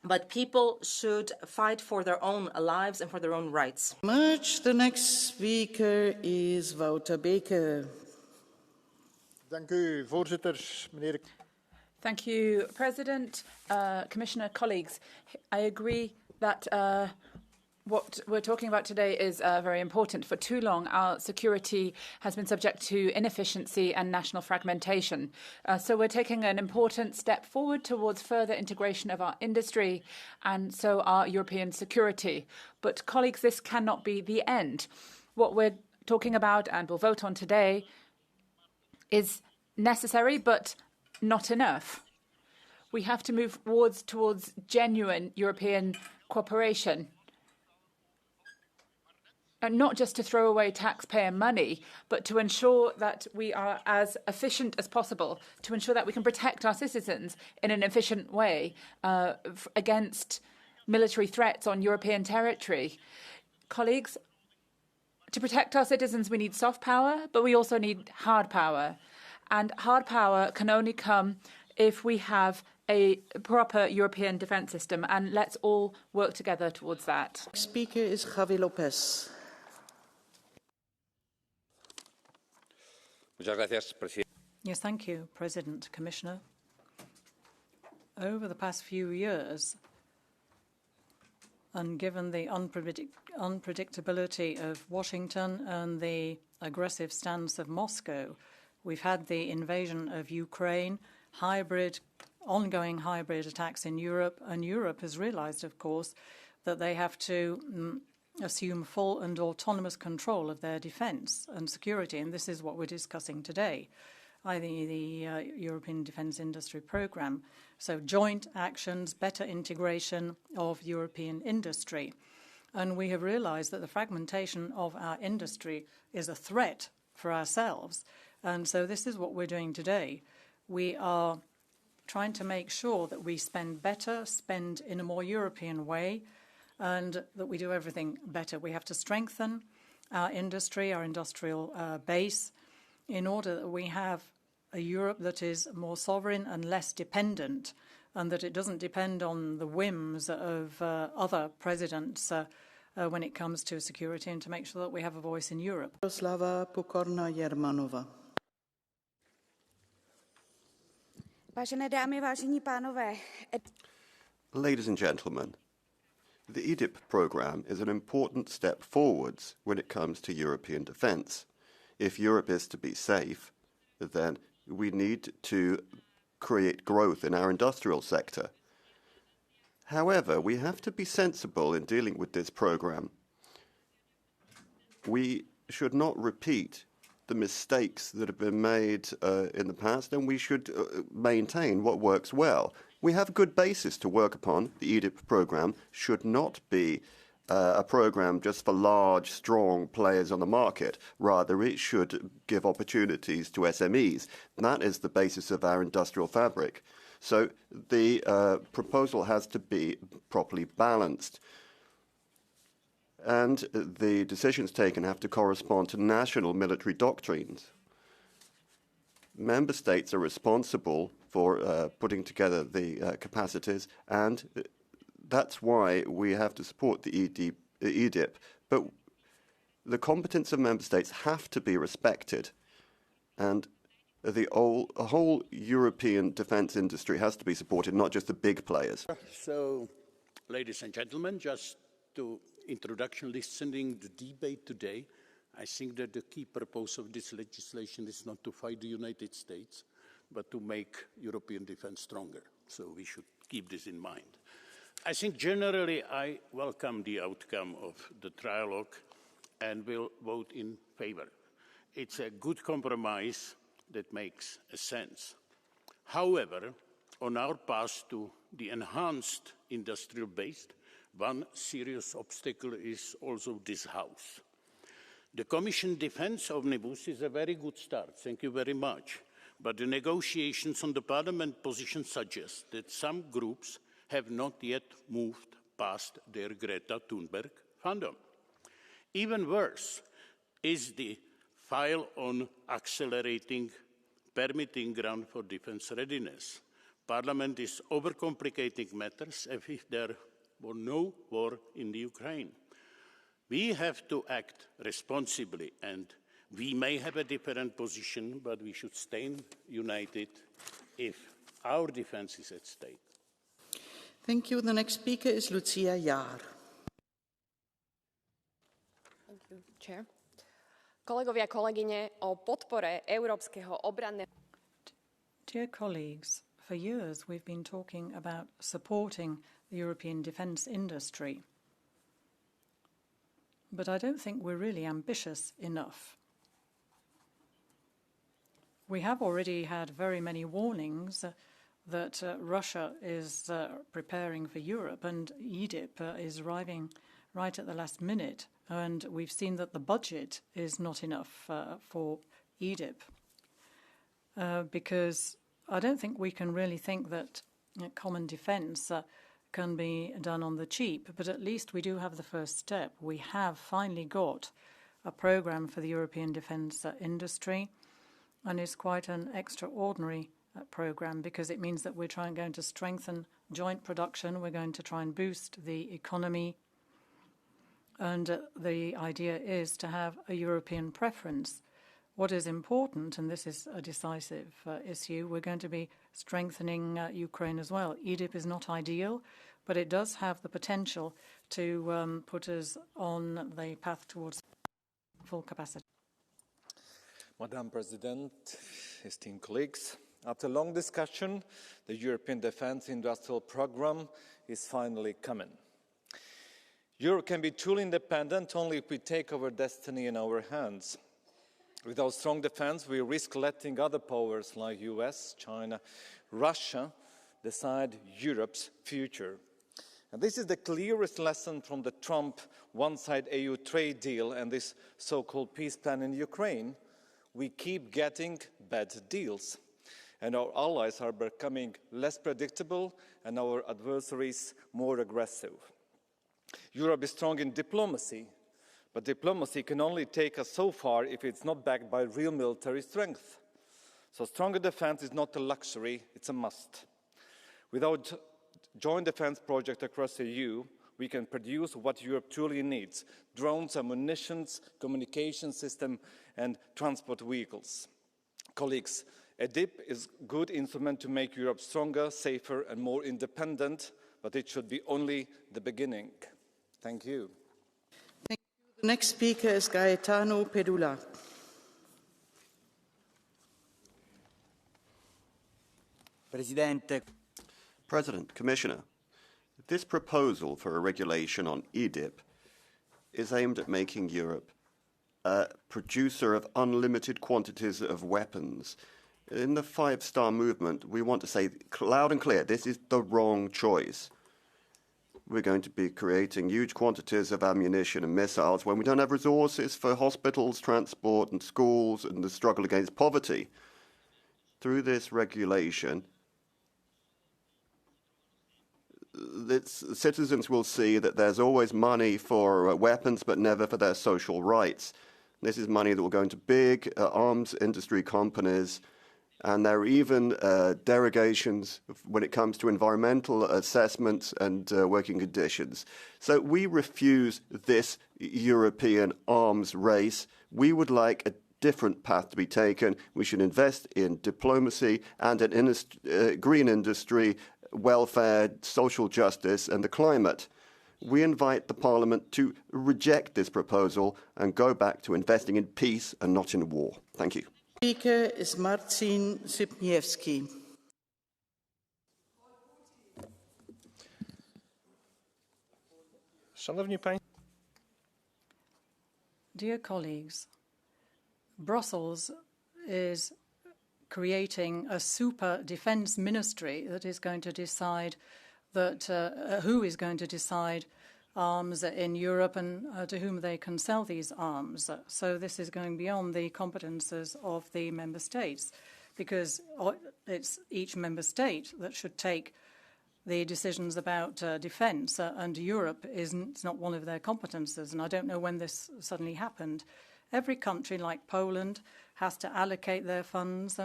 But people should fight for their own lives and for their own rights. The next speaker is Wouter Beke. Thank you, President, Commissioner, colleagues. I agree that what we're talking about today is very important. For too long, our security has been subject to inefficiency and national fragmentation. So we're taking an important step forward towards further integration of our industry and so our European security. But colleagues, this cannot be the end. What we're talking about and will vote on today is necessary, but not enough. We have to move towards genuine European cooperation. And not just to throw away taxpayer money, but to ensure that we are as efficient as possible, to ensure that we can protect our citizens in an efficient way against military threats on European territory. Colleagues, to protect our citizens, we need soft power, but we also need hard power. And hard power can only come if we have a proper European defence system, and let's all work together towards that. Speaker is Javi Lopez. Yes, thank you, President, Commissioner. Over the past few years, and given the unpredictability of Washington and the aggressive stance of Moscow, we've had the invasion of Ukraine, ongoing hybrid attacks in Europe, and Europe has realized, of course, that they have to assume full and autonomous control of their defence and security, and this is what we're discussing today, the European Defence Industry Programme. So joint actions, better integration of European industry. And we have realised that the fragmentation of our industry is a threat for ourselves. And so this is what we're doing today. We are trying to make sure that we spend in a more European way, and that we do everything better. We have to strengthen our industry, our industrial base, in order that we have a Europe that is more sovereign and less dependent, and that it doesn't depend on the whims of other presidents when it comes to security, and to make sure that we have a voice in Europe. Jaroslava Pokorna-Jermanova. Vážené dámy, vážení pánové. Ladies and gentlemen, the EDIP programme is an important step forwards when it comes to European defence. If Europe is to be safe, then we need to create growth in our industrial sector. However, we have to be sensible in dealing with this programme. we should not repeat the mistakes that have been made in the past, and we should maintain what works well. We have a good basis to work upon. The EDIP program should not be a program just for large, strong players on the market. Rather, it should give opportunities to SMEs. That is the basis of our industrial fabric. So the proposal has to be properly balanced. And the decisions taken have to correspond to national military doctrines. Member states are responsible for putting together the capacities, and that's why we have to support the EDIP. But the competence of member states have to be respected, and the whole European defence industry has to be supported, not just the big players. So, ladies and gentlemen, just to introduction, listening to the debate today, I think that the key purpose of this legislation is not to fight the United States, but to make European defense stronger. So we should keep this in mind. I think generally I welcome the outcome of the trialogue and will vote in favor. It's a good compromise that makes sense. However, on our path to the enhanced industrial base, one serious obstacle is also this House. The Commission Defence Omnibus is a very good start, thank you very much. But the negotiations on the Parliament position suggest that some groups have not yet moved past their Greta Thunberg fandom. Even worse is the file on accelerating permitting ground for defence readiness. Parliament is overcomplicating matters as if there were no war in the Ukraine. We have to act responsibly, and we may have a different position, but we should stay united if our defence is at stake. Thank you. The next speaker is Lucia Jaar. Thank you, Chair. Kolegovia, kolegyne, o podpore európskeho obranného. Dear colleagues, for years we've been talking about supporting the European defence industry. But I don't think we're really ambitious enough. We have already had very many warnings that Russia is preparing for Europe, and EDIP is arriving right at the last minute, and we've seen that the budget is not enough for EDIP, because I don't think we can really think that common defence can be done on the cheap, but at least we do have the first step. We have finally got a programme for the European defence industry, and it's quite an extraordinary programme because it means that we're going to strengthen joint production, we're going to try and boost the economy, and the idea is to have a European preference. What is important, and this is a decisive issue, we're going to be strengthening Ukraine as well. EDIP is not ideal, but it does have the potential to put us on the path towards full capacity. Madam President, esteemed colleagues, after long discussion, the European Defence Industrial Programme is finally coming. Europe can be truly independent only if we take our destiny in our hands. Without strong defence, we risk letting other powers like US, China, Russia decide Europe's future. And this is the clearest lesson from the Trump one-side EU trade deal and this so-called peace plan in Ukraine. We keep getting bad deals, and our allies are becoming less predictable and our adversaries more aggressive. Europe is strong in diplomacy, but diplomacy can only take us so far if it's not backed by real military strength. So stronger defense is not a luxury, it's a must. Without joint defense project across the EU, we can produce what Europe truly needs: drones, ammunitions, communication system, and transport vehicles. Colleagues, a DIP is a good instrument to make Europe stronger, safer, and more independent, but it should be only the beginning. Thank you. Thank you. The next speaker is Gaetano Pedula. President, Commissioner, this proposal for a regulation on EDIP is aimed at making Europe producer of unlimited quantities of weapons. In the five-star movement, we want to say loud and clear, this is the wrong choice. We're going to be creating huge quantities of ammunition and missiles when we don't have resources for hospitals, transport and schools and the struggle against poverty. Through this regulation, citizens will see that there's always money for weapons but never for their social rights. This is money that will go into big arms industry companies, and there are even derogations when it comes to environmental assessments and working conditions. So we refuse this European arms race. We would like a different path to be taken. We should invest in diplomacy and in green industry, welfare, social justice and the climate. We invite the Parliament to reject this proposal and go back to investing in peace and not in war. Thank you. Speaker is Marcin Sypniewski. Dear colleagues, Brussels is creating a super defence ministry that is going to decide who is going to decide arms in Europe and to whom they can sell these arms. So this is going beyond the competences of the member states, because it's each member state that should take the decisions about defence, and Europe is not one of their competences, and I don't know when this suddenly happened. Every country, like Poland, has to allocate their funds,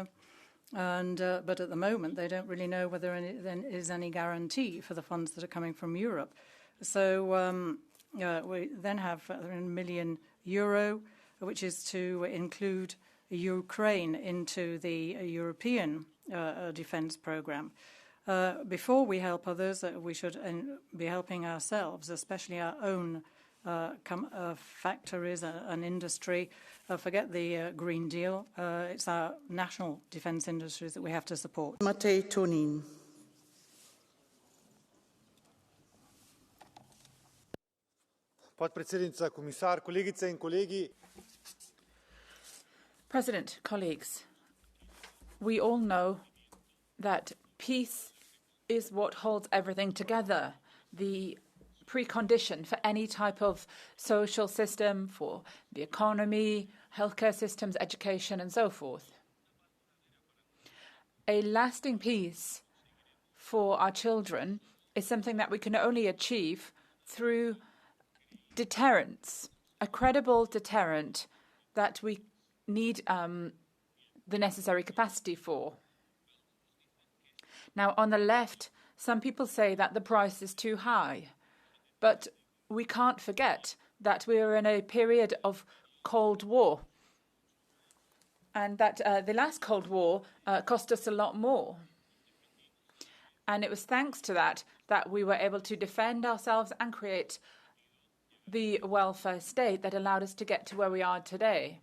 but at the moment they don't really know whether there is any guarantee for the funds that are coming from Europe. So we then have €1 million, which is to include Ukraine into the European defence programme. Before we help others, we should be helping ourselves, especially our own factories and industry. Forget the Green Deal. It's our national defence industries that we have to support. Matej Tonin. Podpredsednica, komisar, kolegice in kolegi. President, colleagues, we all know that peace is what holds everything together, the precondition for any type of social system, for the economy, healthcare systems, education, and so forth. A lasting peace for our children is something that we can only achieve through deterrence, a credible deterrent that we need the necessary capacity for. Now, on the left, some people say that the price is too high, but we can't forget that we are in a period of Cold War, and that the last Cold War cost us a lot more. And it was thanks to that we were able to defend ourselves and create the welfare state that allowed us to get to where we are today.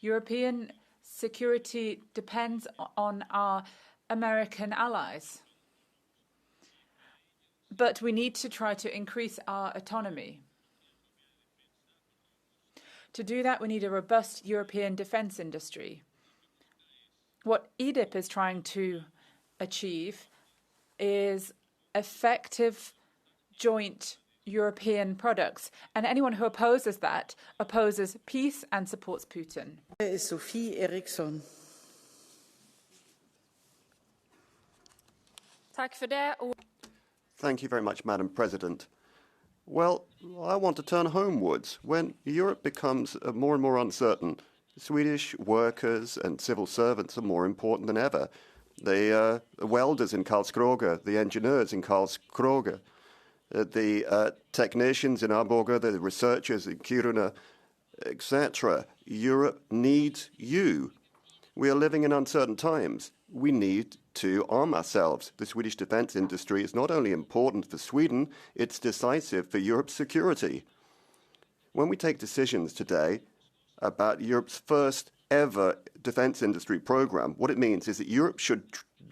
European security depends on our American allies. But we need to try to increase our autonomy. To do that, we need a robust European defence industry. What EDIP is trying to achieve is effective joint European products. And anyone who opposes that opposes peace and supports Putin. Sophie Eriksson. Thank you very much, Madam President. Well, I want to turn homewards. When Europe becomes more and more uncertain, Swedish workers and civil servants are more important than ever. The welders in Karlskrona, the engineers in Karlskrona, the technicians in Arboga, the researchers in Kiruna, etc. Europe needs you. We are living in uncertain times. We need to arm ourselves. The Swedish defence industry is not only important for Sweden, it's decisive for Europe's security. When we take decisions today about Europe's first ever defence industry programme, what it means is that Europe should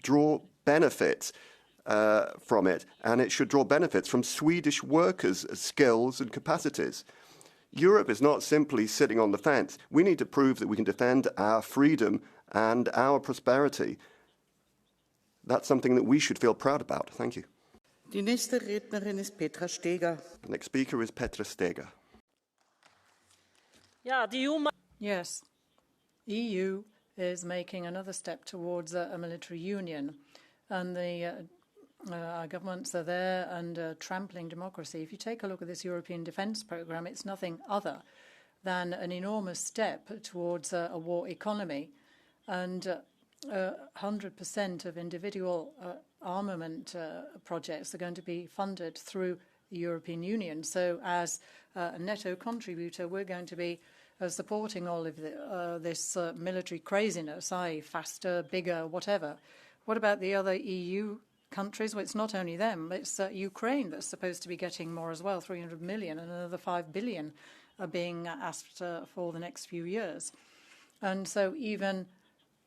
draw benefits from it, and it should draw benefits from Swedish workers' skills and capacities. Europe is not simply sitting on the fence. We need to prove that we can defend our freedom and our prosperity. That's something that we should feel proud about. Thank you. Die nächste Rednerin ist Petra Steger. The next speaker is Petra Steger. Yes, EU is making another step towards a military union, and our governments are there and trampling democracy. If you take a look at this European defence programme, it's nothing other than an enormous step towards a war economy, and 100% of individual armament projects are going to be funded through the European Union. So as a netto contributor, we're going to be supporting all of this military craziness, i.e. faster, bigger, whatever. What about the other EU countries? Well, it's not only them, it's Ukraine that's supposed to be getting more as well, 300 million, and another 5 billion are being asked for the next few years. And so even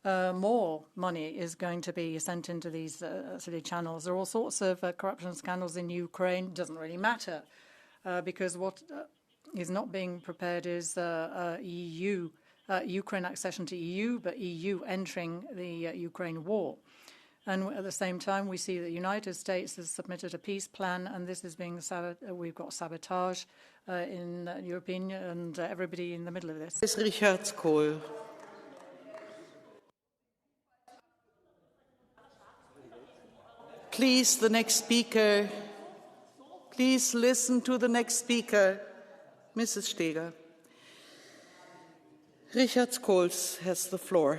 more money is going to be sent into these silly channels. There are all sorts of corruption scandals in Ukraine. It doesn't really matter because what is not being prepared is Ukraine accession to EU, but EU entering the Ukraine war. And at the same time, we see that the United States has submitted a peace plan, and this is being we've got sabotage in European and everybody in the middle of this. Ist Richard Kohl. Please, the next speaker. Please listen to the next speaker. Mrs. Steger. Richard Kohl has the floor.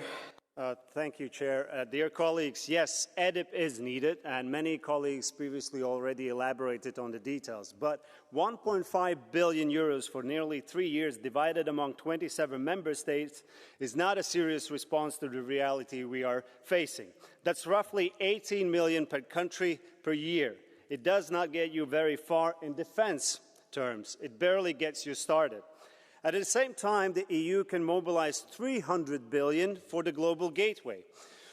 Thank you, Chair. Dear colleagues, yes, EDIP is needed, and many colleagues previously already elaborated on the details. But 1.5 billion euros for nearly 3 years divided among 27 member states is not a serious response to the reality we are facing. That's roughly 18 million per country per year. It does not get you very far in defense terms. It barely gets you started. At the same time, the EU can mobilize 300 billion for the global gateway.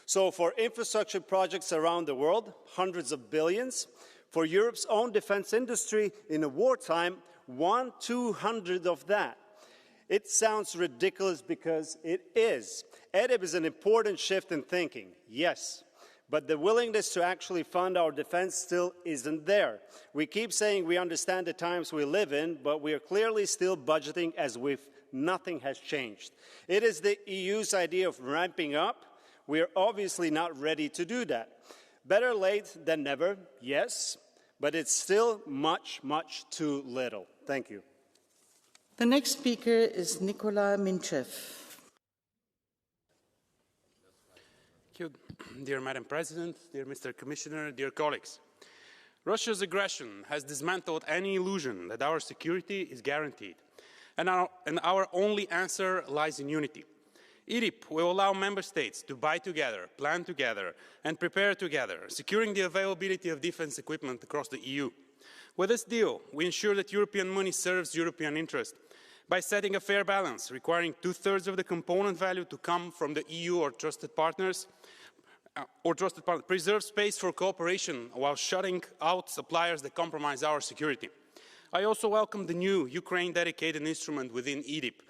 So for infrastructure projects around the world, hundreds of billions. For Europe's own defense industry in a wartime, 1/200 of that. It sounds ridiculous because it is. EDIP is an important shift in thinking, yes. But the willingness to actually fund our defense still isn't there. We keep saying we understand the times we live in, but we are clearly still budgeting as if nothing has changed. It is the EU's idea of ramping up. We are obviously not ready to do that. Better late than never, yes, but it's still much, much too little. Thank you. The next speaker is Nikola Minchev. Dear Madam President, dear Mr. Commissioner, dear colleagues. Russia's aggression has dismantled any illusion that our security is guaranteed, and our only answer lies in unity. EDIP will allow member states to buy together, plan together, and prepare together, securing the availability of defense equipment across the EU. With this deal, we ensure that European money serves European interests by setting a fair balance, requiring 2/3 of the component value to come from the EU or trusted partners, preserve space for cooperation while shutting out suppliers that compromise our security. I also welcome the new Ukraine-dedicated instrument within EDIP,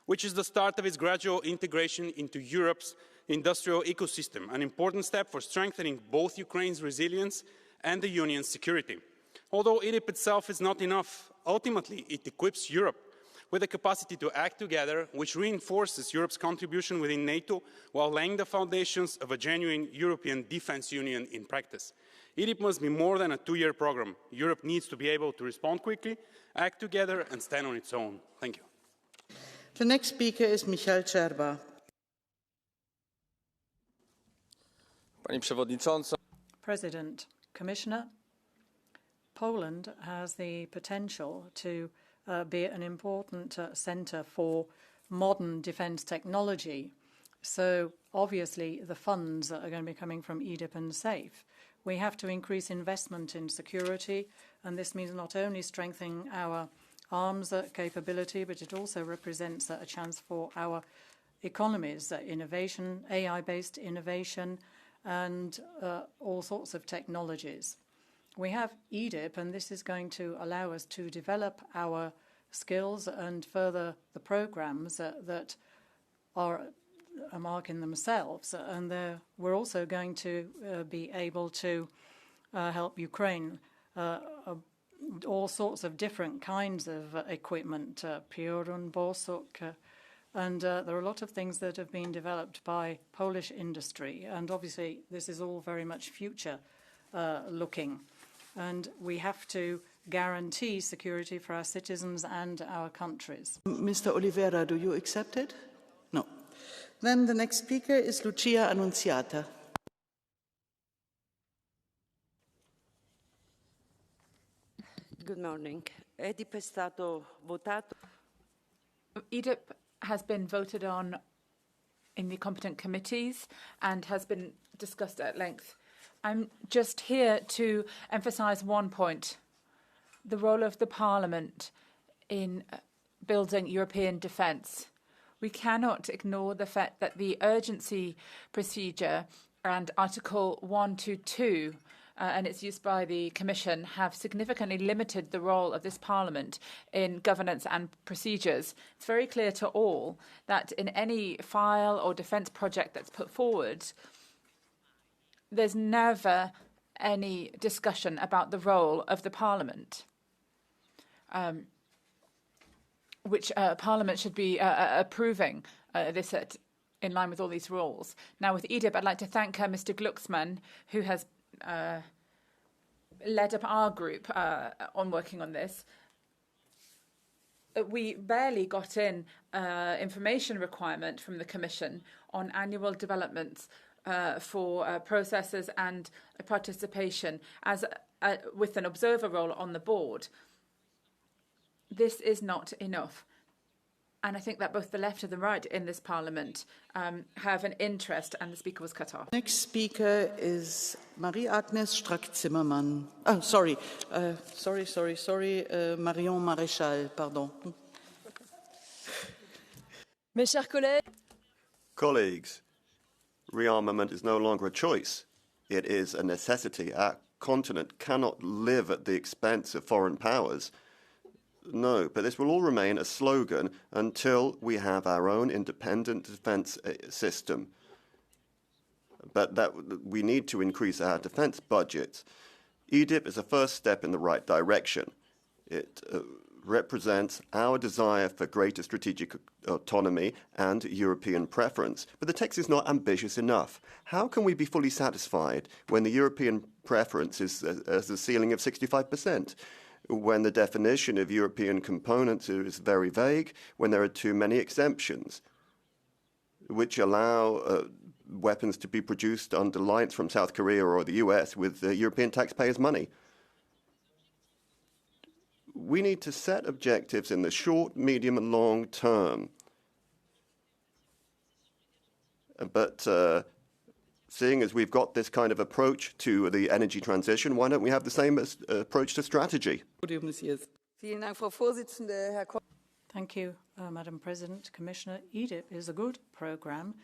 which is the start of its gradual integration into Europe's industrial ecosystem, an important step for strengthening both Ukraine's resilience and the Union's security. Although EDIP itself is not enough, ultimately it equips Europe with the capacity to act together, which reinforces Europe's contribution within NATO while laying the foundations of a genuine European defense union in practice. EDIP must be more than a 2-year program. Europe needs to be able to respond quickly, act together, and stand on its own. Thank you. The next speaker is Michal Czerba. Pani Przewodnicząca. President, Commissioner, Poland has the potential to be an important centre for modern defence technology. So obviously the funds are going to be coming from EDIP and SAFE. We have to increase investment in security, and this means not only strengthening our arms capability, but it also represents a chance for our economies, innovation, AI-based innovation, and all sorts of technologies. We have EDIP, and this is going to allow us to develop our skills and further the programs that are a mark in themselves. And we're also going to be able to help Ukraine. All sorts of different kinds of equipment, Piorun, Borsuk, and there are a lot of things that have been developed by Polish industry. And obviously, this is all very much future looking. And we have to guarantee security for our citizens and our countries. Mr. Oliveira, do you accept it? No. Then the next speaker is Lucia Annunziata. Good morning. EDIP è stato votato. EDIP has been voted on in the competent committees and has been discussed at length. I'm just here to emphasise one point: the role of the Parliament in building European defence. We cannot ignore the fact that the urgency procedure and Article 122 and its use by the Commission have significantly limited the role of this Parliament in governance and procedures. It's very clear to all that in any file or defence project that's put forward, there's never any discussion about the role of the Parliament, which Parliament should be approving this in line with all these rules. Now, with EDIP, I'd like to thank Mr. Glucksmann, who has led up our group on working on this. We barely got in information requirement from the Commission on annual developments for processes and participation as with an observer role on the board. This is not enough. And I think that both the left and the right in this Parliament have an interest, and the speaker was cut off. Next speaker is Marie-Agnes Strack-Zimmermann. Oh, sorry. Marion Maréchal, pardon. Mes chers collègues. Colleagues, rearmament is no longer a choice. It is a necessity. Our continent cannot live at the expense of foreign powers. No, but this will all remain a slogan until we have our own independent defence system. But we need to increase our defence budget. EDIP is a first step in the right direction. It represents our desire for greater strategic autonomy and European preference. But the text is not ambitious enough. How can we be fully satisfied when the European preference is as a ceiling of 65%? When the definition of European components is very vague, when there are too many exemptions, which allow weapons to be produced under lights from South Korea or the US with European taxpayers' money. We need to set objectives in the short, medium, and long term. But seeing as we've got this kind of approach to the energy transition, why don't we have the same approach to strategy? Thank you, Madam President, Commissioner. EDIP is a good programme,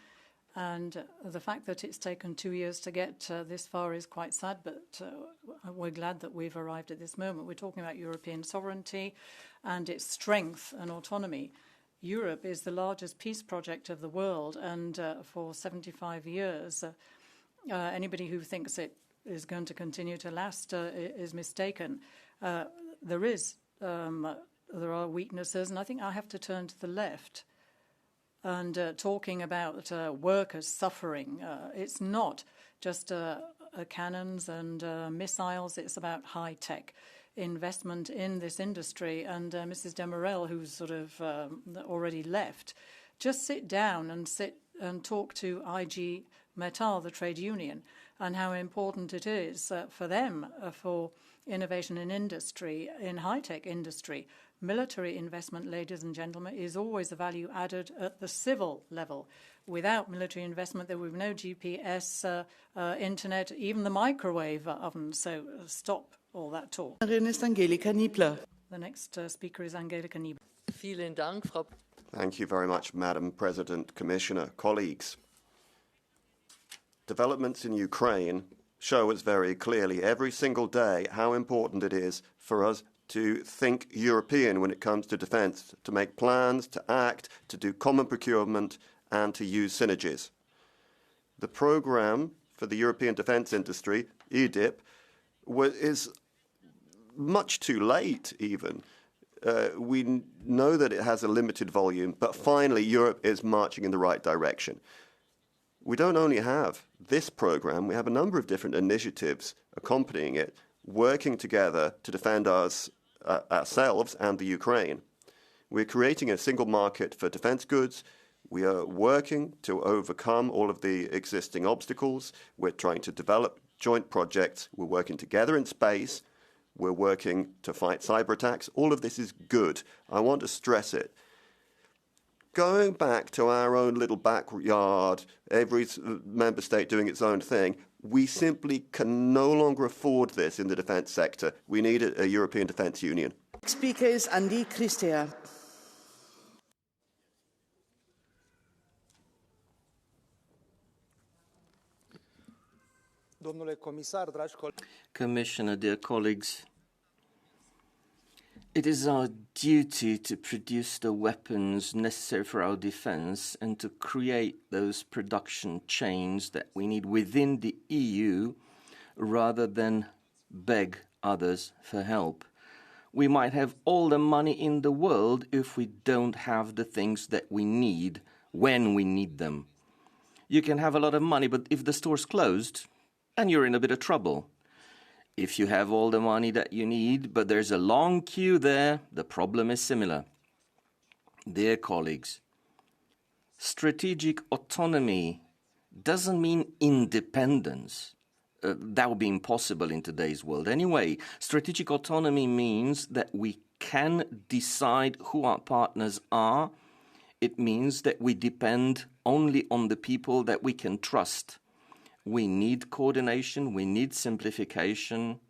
and the fact that it's taken 2 years to get this far is quite sad, but we're glad that we've arrived at this moment. We're talking about European sovereignty and its strength and autonomy. Europe is the largest peace project of the world, and for 75 years, anybody who thinks it is going to continue to last is mistaken. There are weaknesses, and I think I have to turn to the left. And talking about workers suffering, it's not just cannons and missiles, it's about high-tech investment in this industry. And Mrs. Demirel, who's sort of already left, just sit down and talk to IG Metall, the trade union, and how important it is for them for innovation in industry, in high-tech industry. Military investment, ladies and gentlemen, is always a value added at the civil level. Without military investment, there would be no GPS, internet, even the microwave oven. So stop all that talk. The next speaker is Angelika Niebler. Thank you very much, Madam President, Commissioner, colleagues. Developments in Ukraine show us very clearly every single day how important it is for us to think European when it comes to defence, to make plans, to act, to do common procurement, and to use synergies. The programme for the European defence industry, EDIP, is much too late even. We know that it has a limited volume, but finally Europe is marching in the right direction. We don't only have this programme, we have a number of different initiatives accompanying it, working together to defend ourselves and the Ukraine. We're creating a single market for defence goods. We are working to overcome all of the existing obstacles. We're trying to develop joint projects. We're working together in space. We're working to fight cyber attacks. All of this is good. I want to stress it. Going back to our own little backyard, every member state doing its own thing, we simply can no longer afford this in the defence sector. We need a European Defence Union. Next speaker is Andy Christea. Commissioner, dear colleagues, it is our duty to produce the weapons necessary for our defence and to create those production chains that we need within the EU rather than beg others for help. We might have all the money in the world if we don't have the things that we need when we need them. You can have a lot of money, but if the store's closed, and you're in a bit of trouble. If you have all the money that you need, but there's a long queue there, the problem is similar. Dear colleagues, strategic autonomy doesn't mean independence. That would be impossible in today's world. Anyway, strategic autonomy means that we can decide who our partners are. It means that we depend only on the people that we can trust. We need coordination, we need simplification.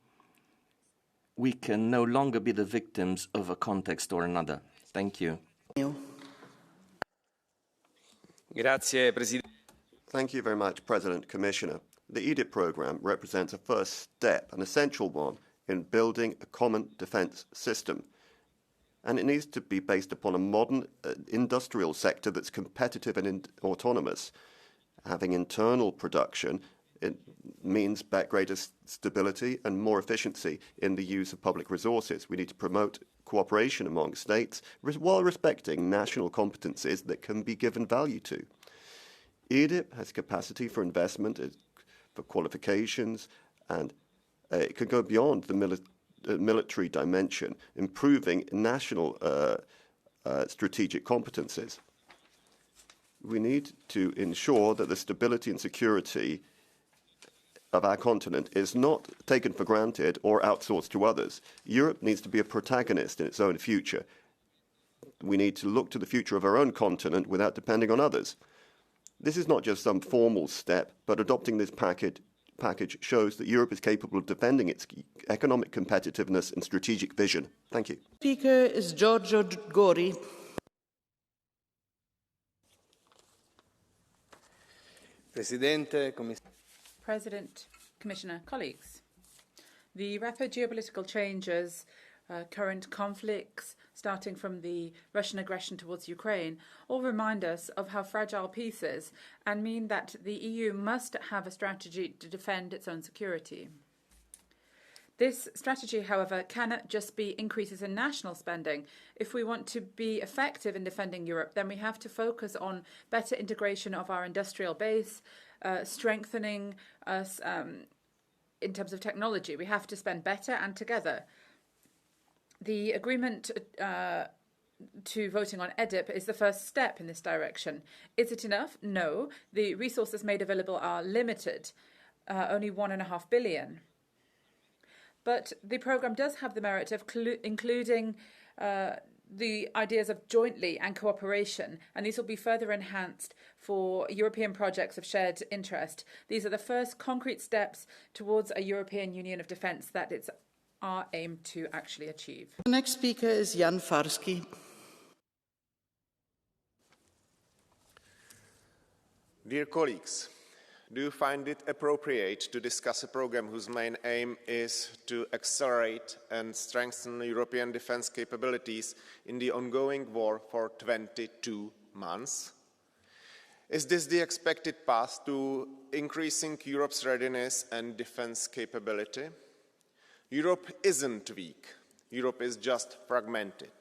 We can no longer be the victims of a context or another. Thank you. Grazie, President. Thank you very much, President, Commissioner. The EDIP programme represents a first step, an essential one, in building a common defence system. And it needs to be based upon a modern industrial sector that's competitive and autonomous. Having internal production, it means greater stability and more efficiency in the use of public resources. We need to promote cooperation among states while respecting national competencies that can be given value to. EDIP has capacity for investment, for qualifications, and it can go beyond the military dimension, improving national strategic competencies. We need to ensure that the stability and security of our continent is not taken for granted or outsourced to others. Europe needs to be a protagonist in its own future. We need to look to the future of our own continent without depending on others. This is not just some formal step, but adopting this package shows that Europe is capable of defending its economic competitiveness and strategic vision. Thank you. Speaker is Giorgio Gori. President, Commissioner, colleagues. The rapid geopolitical changes, current conflicts, starting from the Russian aggression towards Ukraine, all remind us of how fragile peace is and mean that the EU must have a strategy to defend its own security. This strategy, however, cannot just be increases in national spending. If we want to be effective in defending Europe, then we have to focus on better integration of our industrial base, strengthening us in terms of technology. We have to spend better and together. The agreement to voting on EDIP is the first step in this direction. Is it enough? No. The resources made available are limited, only $1.5 billion. But the programme does have the merit of including the ideas of jointly and cooperation, and these will be further enhanced for European projects of shared interest. These are the first concrete steps towards a European Union of Defence that it's our aim to actually achieve. The next speaker is Jan Farski. Dear colleagues, do you find it appropriate to discuss a program whose main aim is to accelerate and strengthen European defense capabilities in the ongoing war for 22 months? Is this the expected path to increasing Europe's readiness and defense capability? Europe isn't weak. Europe is just fragmented.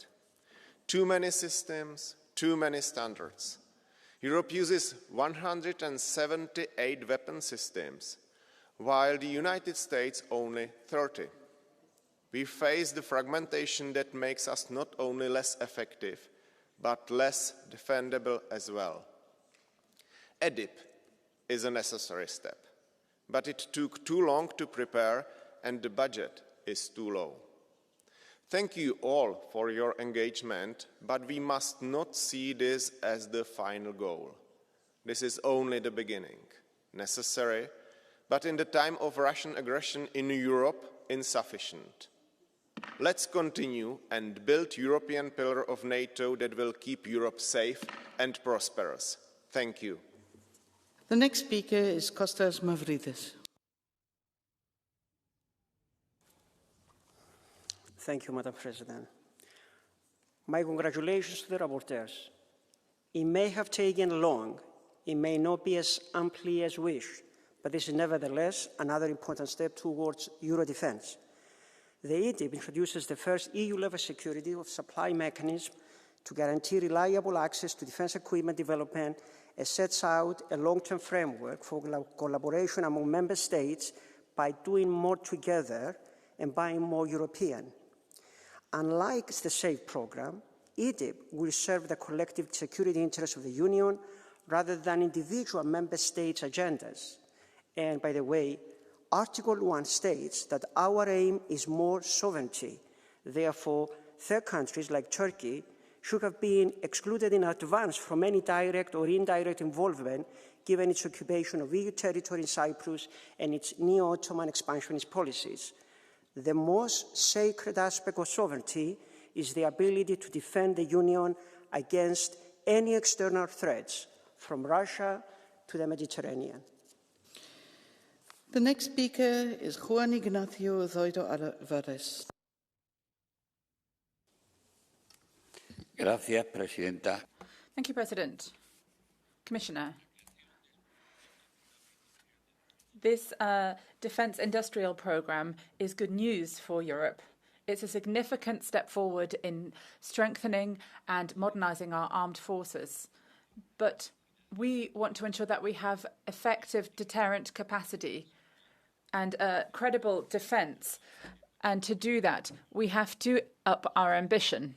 Too many systems, too many standards. Europe uses 178 weapon systems, while the United States only 30. We face the fragmentation that makes us not only less effective, but less defendable as well. EDIP is a necessary step, but it took too long to prepare and the budget is too low. Thank you all for your engagement, but we must not see this as the final goal. This is only the beginning, necessary, but in the time of Russian aggression in Europe, insufficient. Let's continue and build European pillar of NATO that will keep Europe safe and prosperous. Thank you. The next speaker is Kostas Mavridis. Thank you, Madam President. My congratulations to the rapporteurs. It may have taken long, it may not be as amply as wished, but this is nevertheless another important step towards Euro defense. The EDIP introduces the first EU-level security of supply mechanism to guarantee reliable access to defense equipment development and sets out a long-term framework for collaboration among member states by doing more together and buying more European. Unlike the SAFE programme, EDIP will serve the collective security interests of the Union rather than individual member states' agendas. And by the way, Article 1 states that our aim is more sovereignty. Therefore, third countries like Turkey should have been excluded in advance from any direct or indirect involvement given its occupation of EU territory in Cyprus and its neo-Ottoman expansionist policies. The most sacred aspect of sovereignty is the ability to defend the Union against any external threats, from Russia to the Mediterranean. The next speaker is Juan Ignacio Zoido Alvarez. Gracias, Presidenta. Thank you, President. Commissioner. This defence industrial programme is good news for Europe. It's a significant step forward in strengthening and modernising our armed forces. But we want to ensure that we have effective deterrent capacity and credible defence. And to do that, we have to up our ambition.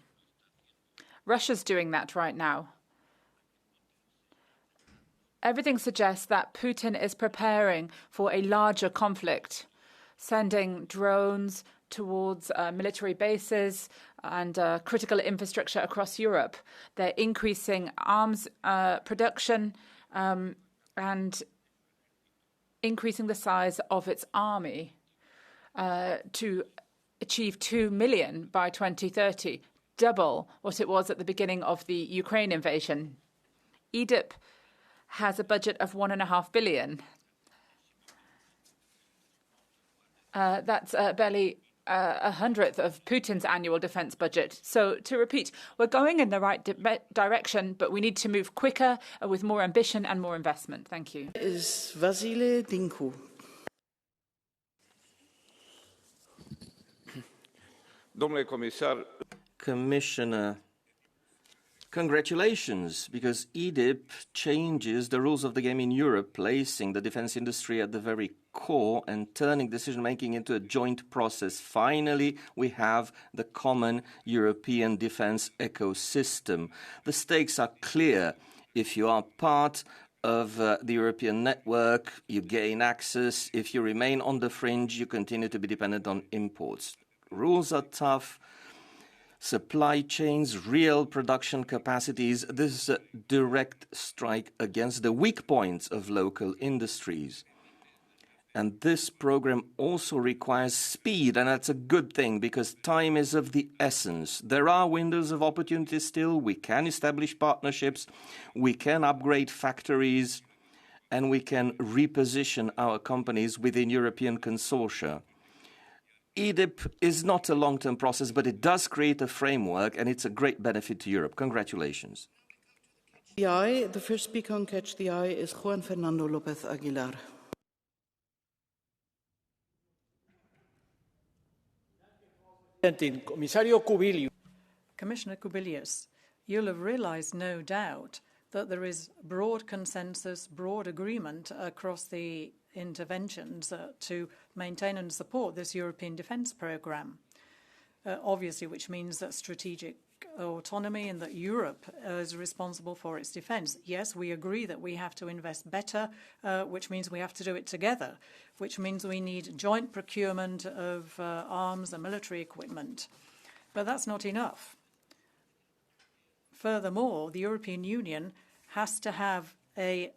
Russia's doing that right now. Everything suggests that Putin is preparing for a larger conflict, sending drones towards military bases and critical infrastructure across Europe. They're increasing arms production and increasing the size of its army to achieve 2 million by 2030, double what it was at the beginning of the Ukraine invasion. EDIP has a budget of $1.5 billion. That's barely a hundredth of Putin's annual defense budget. So to repeat, we're going in the right direction, but we need to move quicker with more ambition and more investment. Thank you. Is Vasile Dinku. Domnule comisar. Commissioner, congratulations, because EDIP changes the rules of the game in Europe, placing the defense industry at the very core and turning decision-making into a joint process. Finally, we have the common European defense ecosystem. The stakes are clear. If you are part of the European network, you gain access. If you remain on the fringe, you continue to be dependent on imports. Rules are tough. Supply chains, real production capacities. This is a direct strike against the weak points of local industries. And this program also requires speed, and that's a good thing because time is of the essence. There are windows of opportunity still. We can establish partnerships. We can upgrade factories. and we can reposition our companies within European consortia. EDIP is not a long-term process, but it does create a framework, and it's a great benefit to Europe. Congratulations. The first speaker on Catch the Eye is Juan Fernando López Aguilar. Commissioner Kubilius, you'll have realised, no doubt, that there is broad consensus, broad agreement across the interventions to maintain and support this European defence programme, obviously, which means that strategic autonomy and that Europe is responsible for its defence. Yes, we agree that we have to invest better, which means we have to do it together, which means we need joint procurement of arms and military equipment. But that's not enough. Furthermore, the European Union has to have a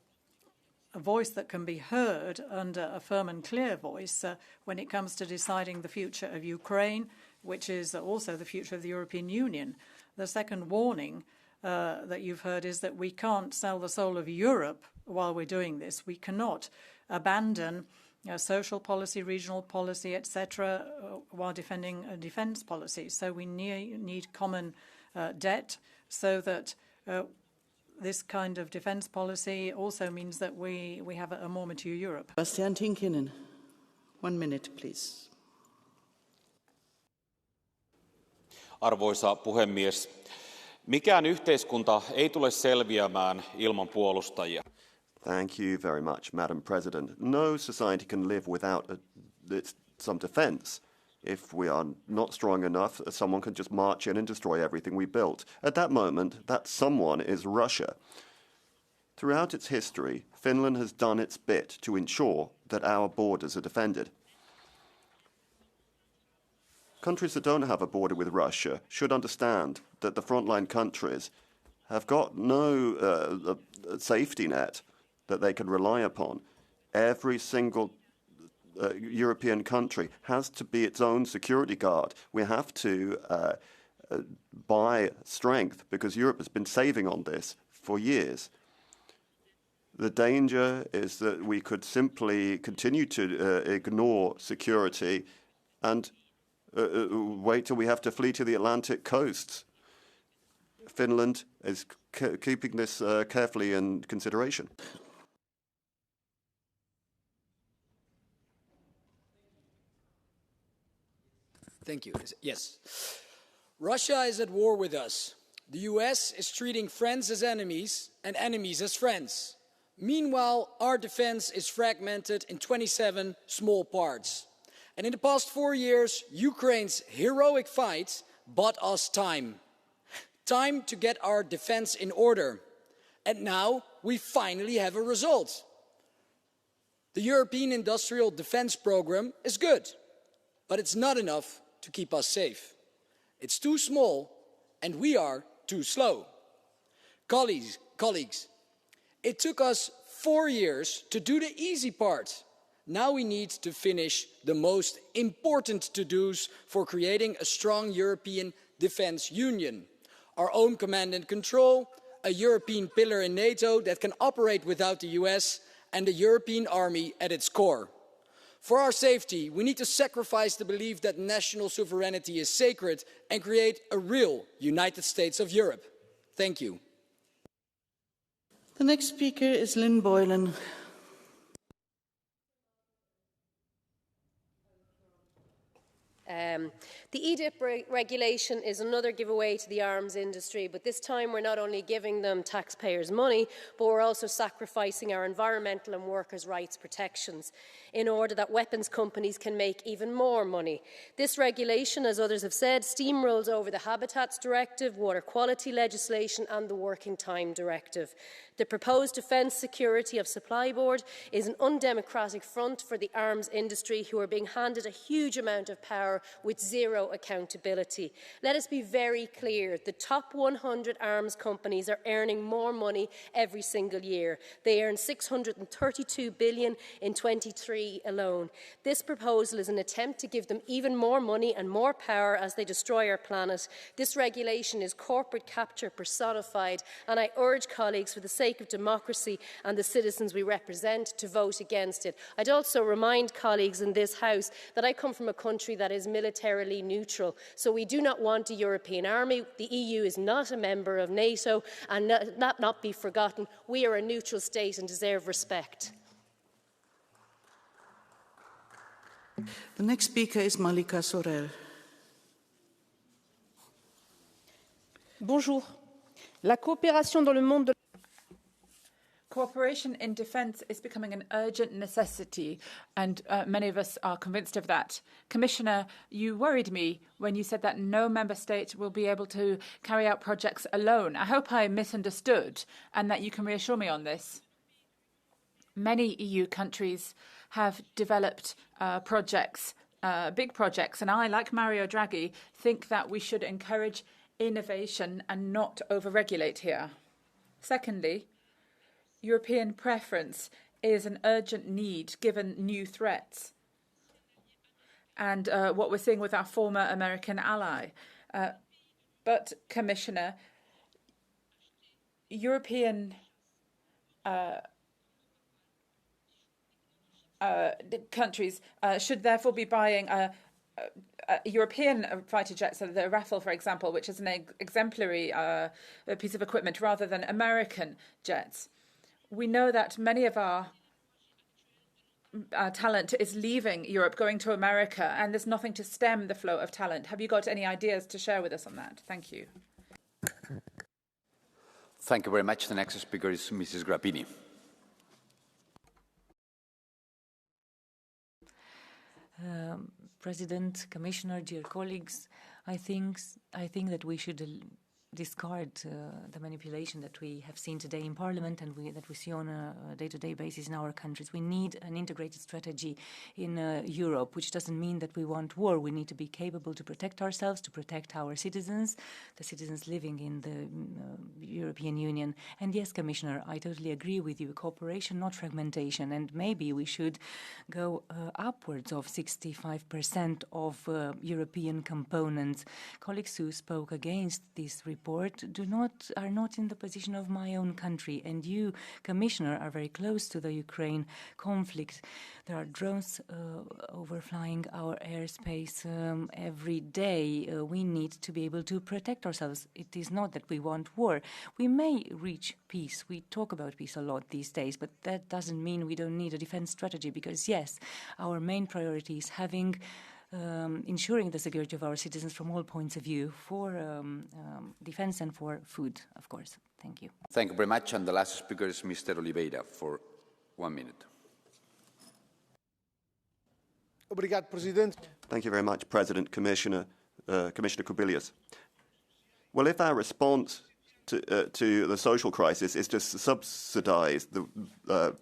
voice that can be heard under a firm and clear voice when it comes to deciding the future of Ukraine, which is also the future of the European Union. The second warning that you've heard is that we can't sell the soul of Europe while we're doing this. We cannot abandon social policy, regional policy, etc., while defending a defence policy. So we need common debt so that this kind of defence policy also means that we have a more mature Europe. Bastian Tinkinen, 1 minute, please. Arvoisa puhemies, mikään yhteiskunta ei tule selviämään ilman puolustajia. Thank you very much, Madam President. No society can live without some defence. If we are not strong enough, someone can just march in and destroy everything we built. At that moment, that someone is Russia. Throughout its history, Finland has done its bit to ensure that our borders are defended. Countries that don't have a border with Russia should understand that the frontline countries have got no safety net that they can rely upon. Every single European country has to be its own security guard. We have to buy strength because Europe has been saving on this for years. The danger is that we could simply continue to ignore security and wait till we have to flee to the Atlantic coasts. Finland is keeping this carefully in consideration. Thank you. Yes. Russia is at war with us. The US is treating friends as enemies and enemies as friends. Meanwhile, our defense is fragmented in 27 small parts. And in the past 4 years, Ukraine's heroic fight bought us time. Time to get our defense in order. And now we finally have a result. The European Industrial Defense Programme is good, but it's not enough to keep us safe. It's too small, and we are too slow. Colleagues, it took us 4 years to do the easy part. Now we need to finish the most important to-dos for creating a strong European defence union. Our own command and control, a European pillar in NATO that can operate without the US, and a European army at its core. For our safety, we need to sacrifice the belief that national sovereignty is sacred and create a real United States of Europe. Thank you. The next speaker is Lynn Boylan. The EDIP regulation is another giveaway to the arms industry, but this time we're not only giving them taxpayers' money, but we're also sacrificing our environmental and workers' rights protections in order that weapons companies can make even more money. This regulation, as others have said, steamrolls over the Habitats Directive, water quality legislation and the Working Time Directive. The proposed Defence Security of Supply Board is an undemocratic front for the arms industry, who are being handed a huge amount of power with zero accountability. Let us be very clear. The top 100 arms companies are earning more money every single year. They earn $632 billion in 23 alone. This proposal is an attempt to give them even more money and more power as they destroy our planet. This regulation is corporate capture personified, and I urge colleagues, for the sake of democracy and the citizens we represent, to vote against it. I'd also remind colleagues in this House that I come from a country that is militarily neutral, so we do not want a European army. The EU is not a member of NATO, and that not be forgotten. We are a neutral state and deserve respect. The next speaker is Malika Sorel. Bonjour. La coopération dans le monde de Cooperation in defence is becoming an urgent necessity, and many of us are convinced of that. Commissioner, you worried me when you said that no member state will be able to carry out projects alone. I hope I misunderstood and that you can reassure me on this. Many EU countries have developed projects, big projects, and I, like Mario Draghi, think that we should encourage innovation and not overregulate here. Secondly, European preference is an urgent need given new threats and what we're seeing with our former American ally. But, Commissioner, European countries should therefore be buying European fighter jets, the Rafale, for example, which is an exemplary piece of equipment, rather than American jets. We know that many of our talent is leaving Europe, going to America, and there's nothing to stem the flow of talent. Have you got any ideas to share with us on that? Thank you. Thank you very much. The next speaker is Mrs. Grappini. President, Commissioner, dear colleagues, I think that we should discard the manipulation that we have seen today in Parliament and that we see on a day-to-day basis in our countries. We need an integrated strategy in Europe, which doesn't mean that we want war. We need to be capable to protect ourselves, to protect our citizens, the citizens living in the European Union. And yes, Commissioner, I totally agree with you. Cooperation, not fragmentation. And maybe we should go upwards of 65% of European components. Colleagues who spoke against this report are not in the position of my own country, and you, Commissioner, are very close to the Ukraine conflict. There are drones overflying our airspace every day. We need to be able to protect ourselves. It is not that we want war. We may reach peace. We talk about peace a lot these days, but that doesn't mean we don't need a defense strategy, because yes, our main priority is ensuring the security of our citizens from all points of view, for defense and for food, of course. Thank you. Thank you very much. And the last speaker is Mr. Oliveira for 1 minute. Thank you very much, President, Commissioner Kubilius. Well, if our response to the social crisis is just to subsidize the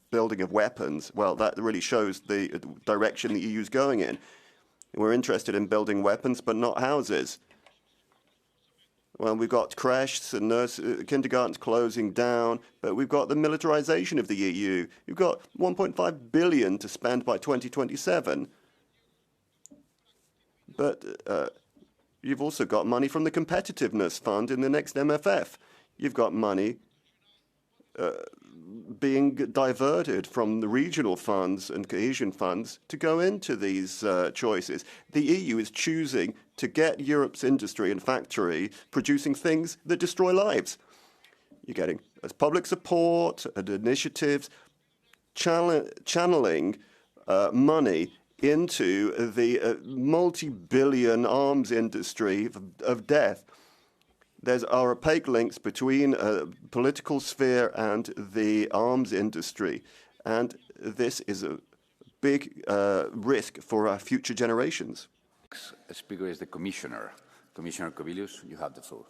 building of weapons, well, that really shows the direction the EU is going in. We're interested in building weapons, but not houses. Well, we've got creches and kindergartens closing down, but we've got the militarization of the EU. You've got 1.5 billion to spend by 2027. But you've also got money from the Competitiveness Fund in the next MFF. You've got money being diverted from the regional funds and cohesion funds to go into these choices. The EU is choosing to get Europe's industry and factory producing things that destroy lives. You're getting public support and initiatives channeling money into the multi-billion arms industry of death. There are opaque links between political sphere and the arms industry, and this is a big risk for our future generations. Next speaker is the Commissioner. Commissioner Kubilius, you have the floor.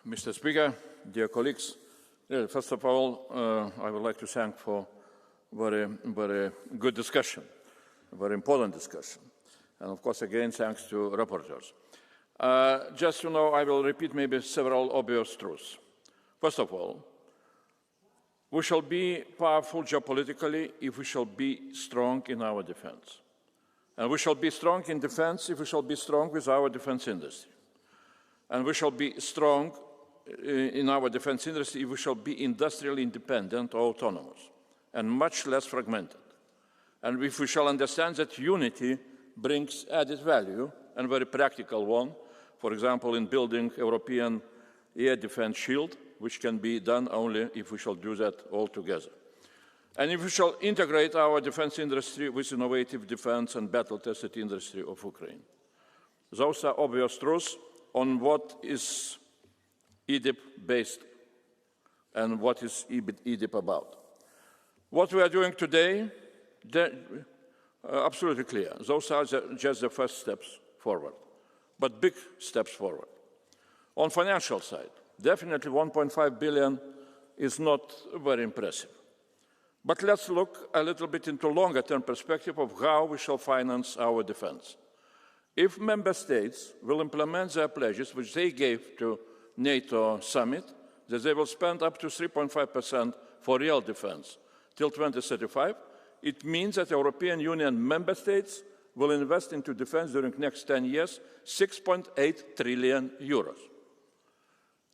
Mr. Speaker, dear colleagues, First of all, I would like to thank for very good discussion, a very important discussion. And of course, again, thanks to rapporteurs. Just, I will repeat maybe several obvious truths. First of all, we shall be powerful geopolitically if we shall be strong in our defense. And we shall be strong in defense if we shall be strong with our defense industry. And we shall be strong in our defense industry if we shall be industrially independent or autonomous, and much less fragmented. And if we shall understand that unity brings added value, and very practical one, for example, in building European air defense shield, which can be done only if we shall do that all together. And if we shall integrate our defense industry with innovative defense and battle-tested industry of Ukraine. Those are obvious truths on what is EDIP based and what is EDIP about. What we are doing today, absolutely clear. Those are just the first steps forward, but big steps forward. On financial side, definitely 1.5 billion is not very impressive. But let's look a little bit into longer-term perspective of how we shall finance our defense. If member states will implement their pledges, which they gave to NATO summit, that they will spend up to 3.5% for real defense till 2035, it means that European Union member states will invest into defense during the next 10 years 6.8 trillion euros.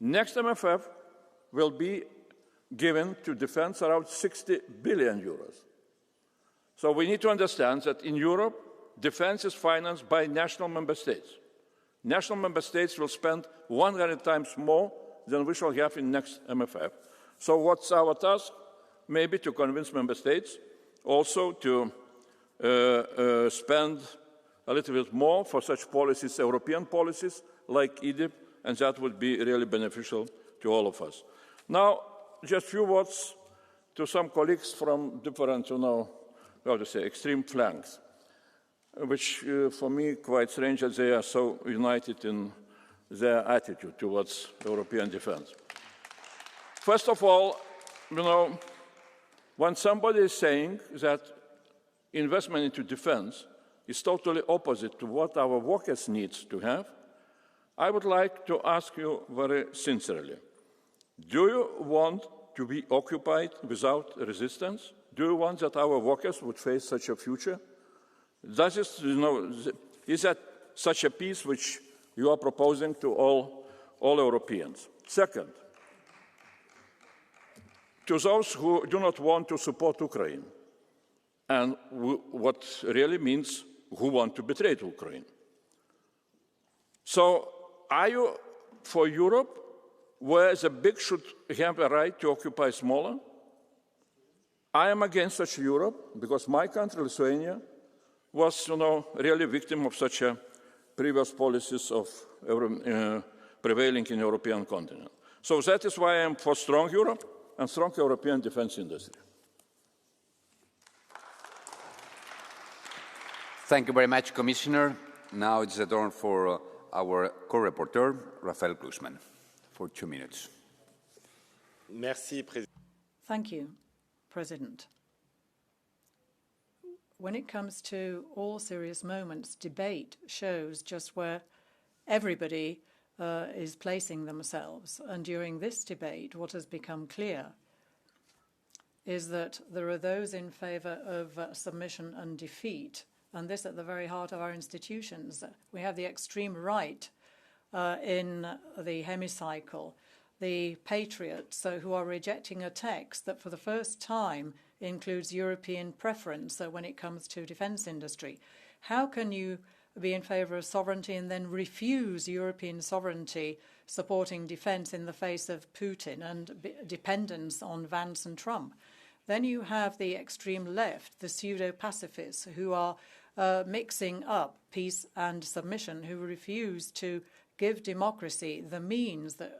Next MFF will be given to defense around 60 billion euros. So we need to understand that in Europe, defense is financed by national member states. National member states will spend 100 times more than we shall have in next MFF. So what's our task? Maybe to convince member states also to spend a little bit more for such policies, European policies like EDIP, and that would be really beneficial to all of us. Now, just a few words to some colleagues from different, how to say, extreme flanks, which for me quite strange that they are so united in their attitude towards European defense. First of all, when somebody is saying that investment into defense is totally opposite to what our workers need to have, I would like to ask you very sincerely, do you want to be occupied without resistance? Do you want that our workers would face such a future? Is that such a peace which you are proposing to all Europeans? Second, to those who do not want to support Ukraine, and what really means who want to betray Ukraine. So, are you for Europe, where the big should have a right to occupy smaller? I am against such Europe, because my country, Lithuania, was, really victim of such a previous policies of prevailing in European continent. So that is why I am for strong Europe and strong European defense industry. Thank you very much, Commissioner. Now it's the turn for our co-rapporteur, Raphael Glucksmann, for 2 minutes. Merci, President. Thank you, President. When it comes to all serious moments, debate shows just where everybody is placing themselves. And during this debate, what has become clear is that there are those in favour of submission and defeat, and this at the very heart of our institutions. We have the extreme right in the hemicycle, the patriots who are rejecting a text that for the first time includes European preference when it comes to defence industry. How can you be in favour of sovereignty and then refuse European sovereignty supporting defence in the face of Putin and dependence on Vance and Trump? Then you have the extreme left, the pseudo-pacifists, who are mixing up peace and submission, who refuse to give democracy the means that,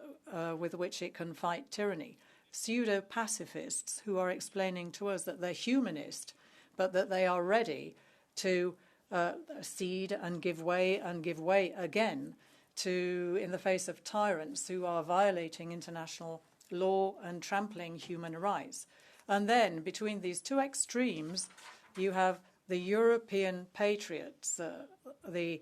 with which it can fight tyranny. Pseudo-pacifists who are explaining to us that they're humanist, but that they are ready to cede and give way again to, in the face of tyrants who are violating international law and trampling human rights. And then between these two extremes, you have the European patriots, the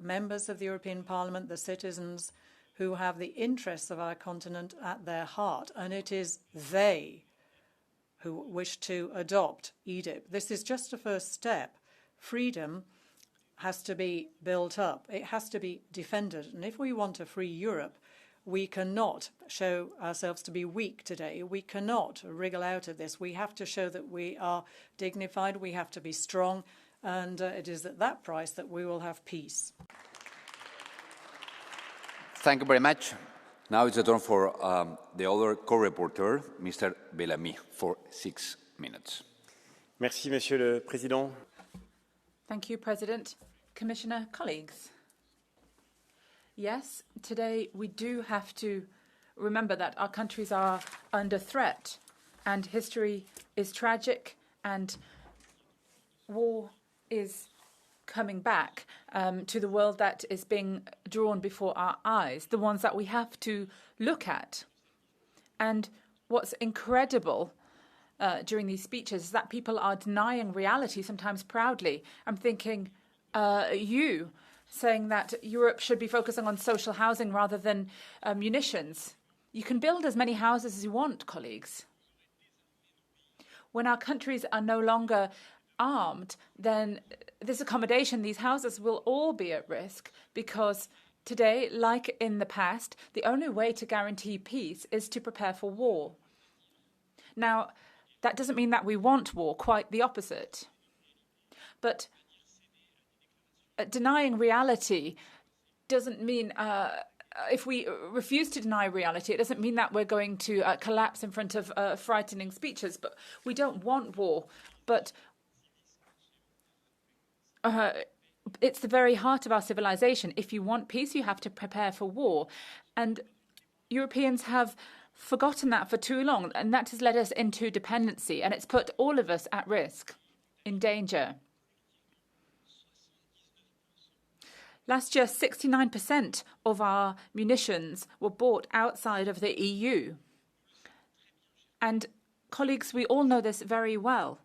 members of the European Parliament, the citizens who have the interests of our continent at their heart. And it is they who wish to adopt EDIP. This is just a first step. Freedom has to be built up. It has to be defended. And if we want a free Europe, we cannot show ourselves to be weak today. We cannot wriggle out of this. We have to show that we are dignified. We have to be strong. And it is at that price that we will have peace. Thank you very much. Now it's the turn for the other co-reporter, Mr. Bellamy, for 6 minutes. Merci, Monsieur le Président. Thank you, President. Commissioner, colleagues. Yes, today we do have to remember that our countries are under threat and history is tragic and war is coming back to the world that is being drawn before our eyes, the ones that we have to look at. And what's incredible during these speeches is that people are denying reality, sometimes proudly. I'm thinking, you saying that Europe should be focusing on social housing rather than munitions. You can build as many houses as you want, colleagues. When our countries are no longer armed, then this accommodation, these houses will all be at risk because today, like in the past, the only way to guarantee peace is to prepare for war. Now, that doesn't mean that we want war, quite the opposite. But denying reality doesn't mean, if we refuse to deny reality, it doesn't mean that we're going to collapse in front of frightening speeches. But we don't want war. But it's the very heart of our civilization. If you want peace, you have to prepare for war. And Europeans have forgotten that for too long, and that has led us into dependency, and it's put all of us at risk, in danger. Last year, 69% of our munitions were bought outside of the EU. And colleagues, we all know this very well.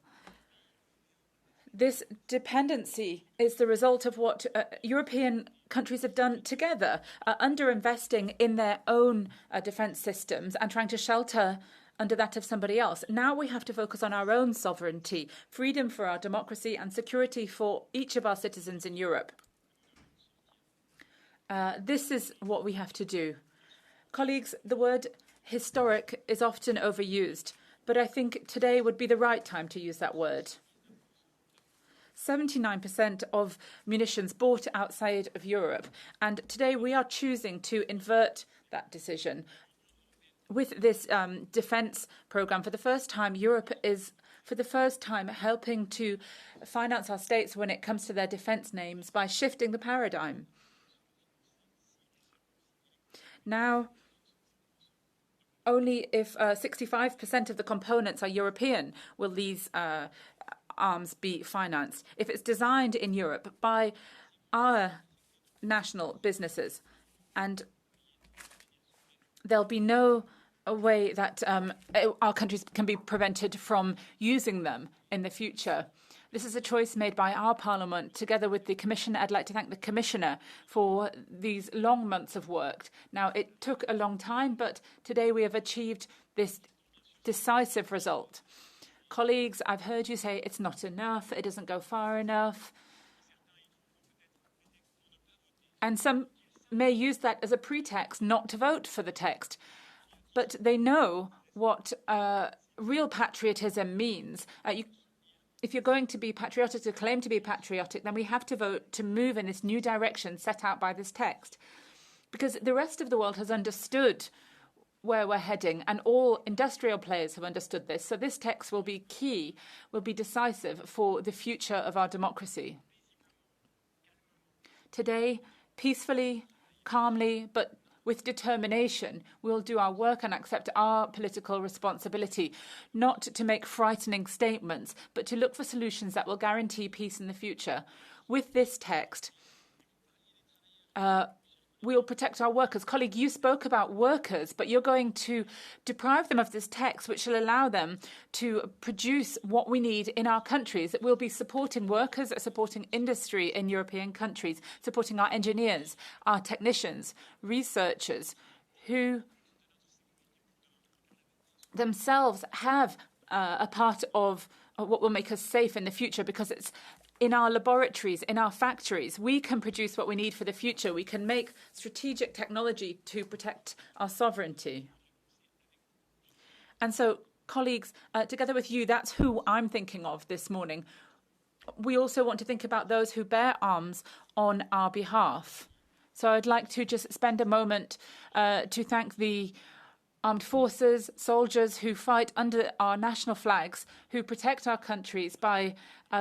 This dependency is the result of what European countries have done together, underinvesting in their own defence systems and trying to shelter under that of somebody else. Now we have to focus on our own sovereignty, freedom for our democracy and security for each of our citizens in Europe. This is what we have to do. Colleagues, the word historic is often overused, but I think today would be the right time to use that word. 79% of munitions bought outside of Europe, and today we are choosing to invert that decision. With this defence programme, for the first time, Europe is helping to finance our states when it comes to their defence names by shifting the paradigm. Now, only if 65% of the components are European will these arms be financed. If it's designed in Europe by our national businesses, and there'll be no way that our countries can be prevented from using them in the future. This is a choice made by our Parliament together with the Commissioner. I'd like to thank the Commissioner for these long months of work. Now, it took a long time, but today we have achieved this decisive result. Colleagues, I've heard you say it's not enough, it doesn't go far enough. And some may use that as a pretext not to vote for the text. But they know what real patriotism means. If you're going to be patriotic, to claim to be patriotic, then we have to vote to move in this new direction set out by this text. Because the rest of the world has understood where we're heading, and all industrial players have understood this. So this text will be key, will be decisive for the future of our democracy. Today, peacefully, calmly, but with determination, we'll do our work and accept our political responsibility, not to make frightening statements, but to look for solutions that will guarantee peace in the future. With this text, we'll protect our workers. Colleague, you spoke about workers, but you're going to deprive them of this text, which will allow them to produce what we need in our countries. It will be supporting workers, supporting industry in European countries, supporting our engineers, our technicians, researchers, who themselves have a part of what will make us safe in the future, because it's in our laboratories, in our factories. We can produce what we need for the future. We can make strategic technology to protect our sovereignty. And so, colleagues, together with you, that's who I'm thinking of this morning. We also want to think about those who bear arms on our behalf. So I'd like to just spend a moment to thank the armed forces, soldiers who fight under our national flags, who protect our countries by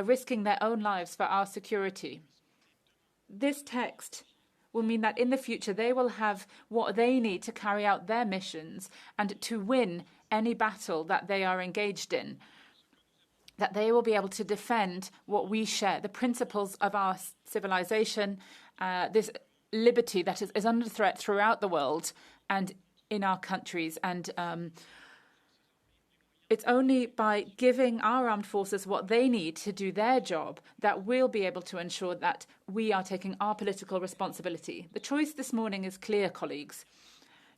risking their own lives for our security. This text will mean that in the future they will have what they need to carry out their missions and to win any battle that they are engaged in, that they will be able to defend what we share, the principles of our civilization, this liberty that is under threat throughout the world and in our countries. And it's only by giving our armed forces what they need to do their job that we'll be able to ensure that we are taking our political responsibility. The choice this morning is clear, colleagues.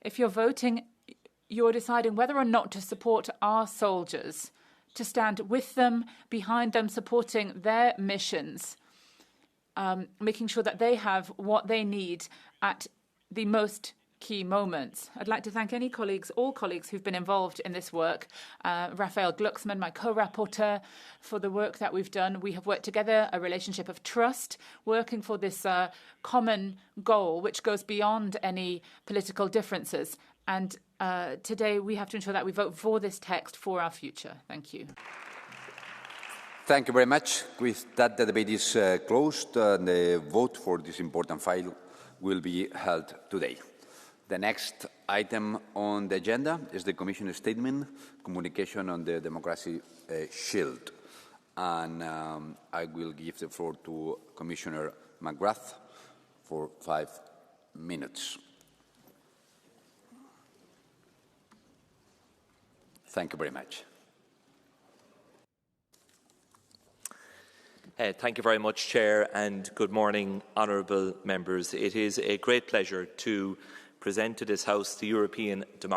If you're voting, you're deciding whether or not to support our soldiers, to stand with them, behind them, supporting their missions, making sure that they have what they need at the most key moments. I'd like to thank any colleagues, all colleagues who've been involved in this work. Raphael Glucksmann, my co-rapporteur, for the work that we've done. We have worked together, a relationship of trust, working for this common goal, which goes beyond any political differences. And today we have to ensure that we vote for this text for our future. Thank you. Thank you very much. With that, the debate is closed. The vote for this important file will be held today. The next item on the agenda is the Commission statement, communication on the democracy shield. And I will give the floor to Commissioner McGrath for 5 minutes. Thank you very much. Thank you very much, Chair, and good morning, honourable members. It is a great pleasure to present to this House the European Democracy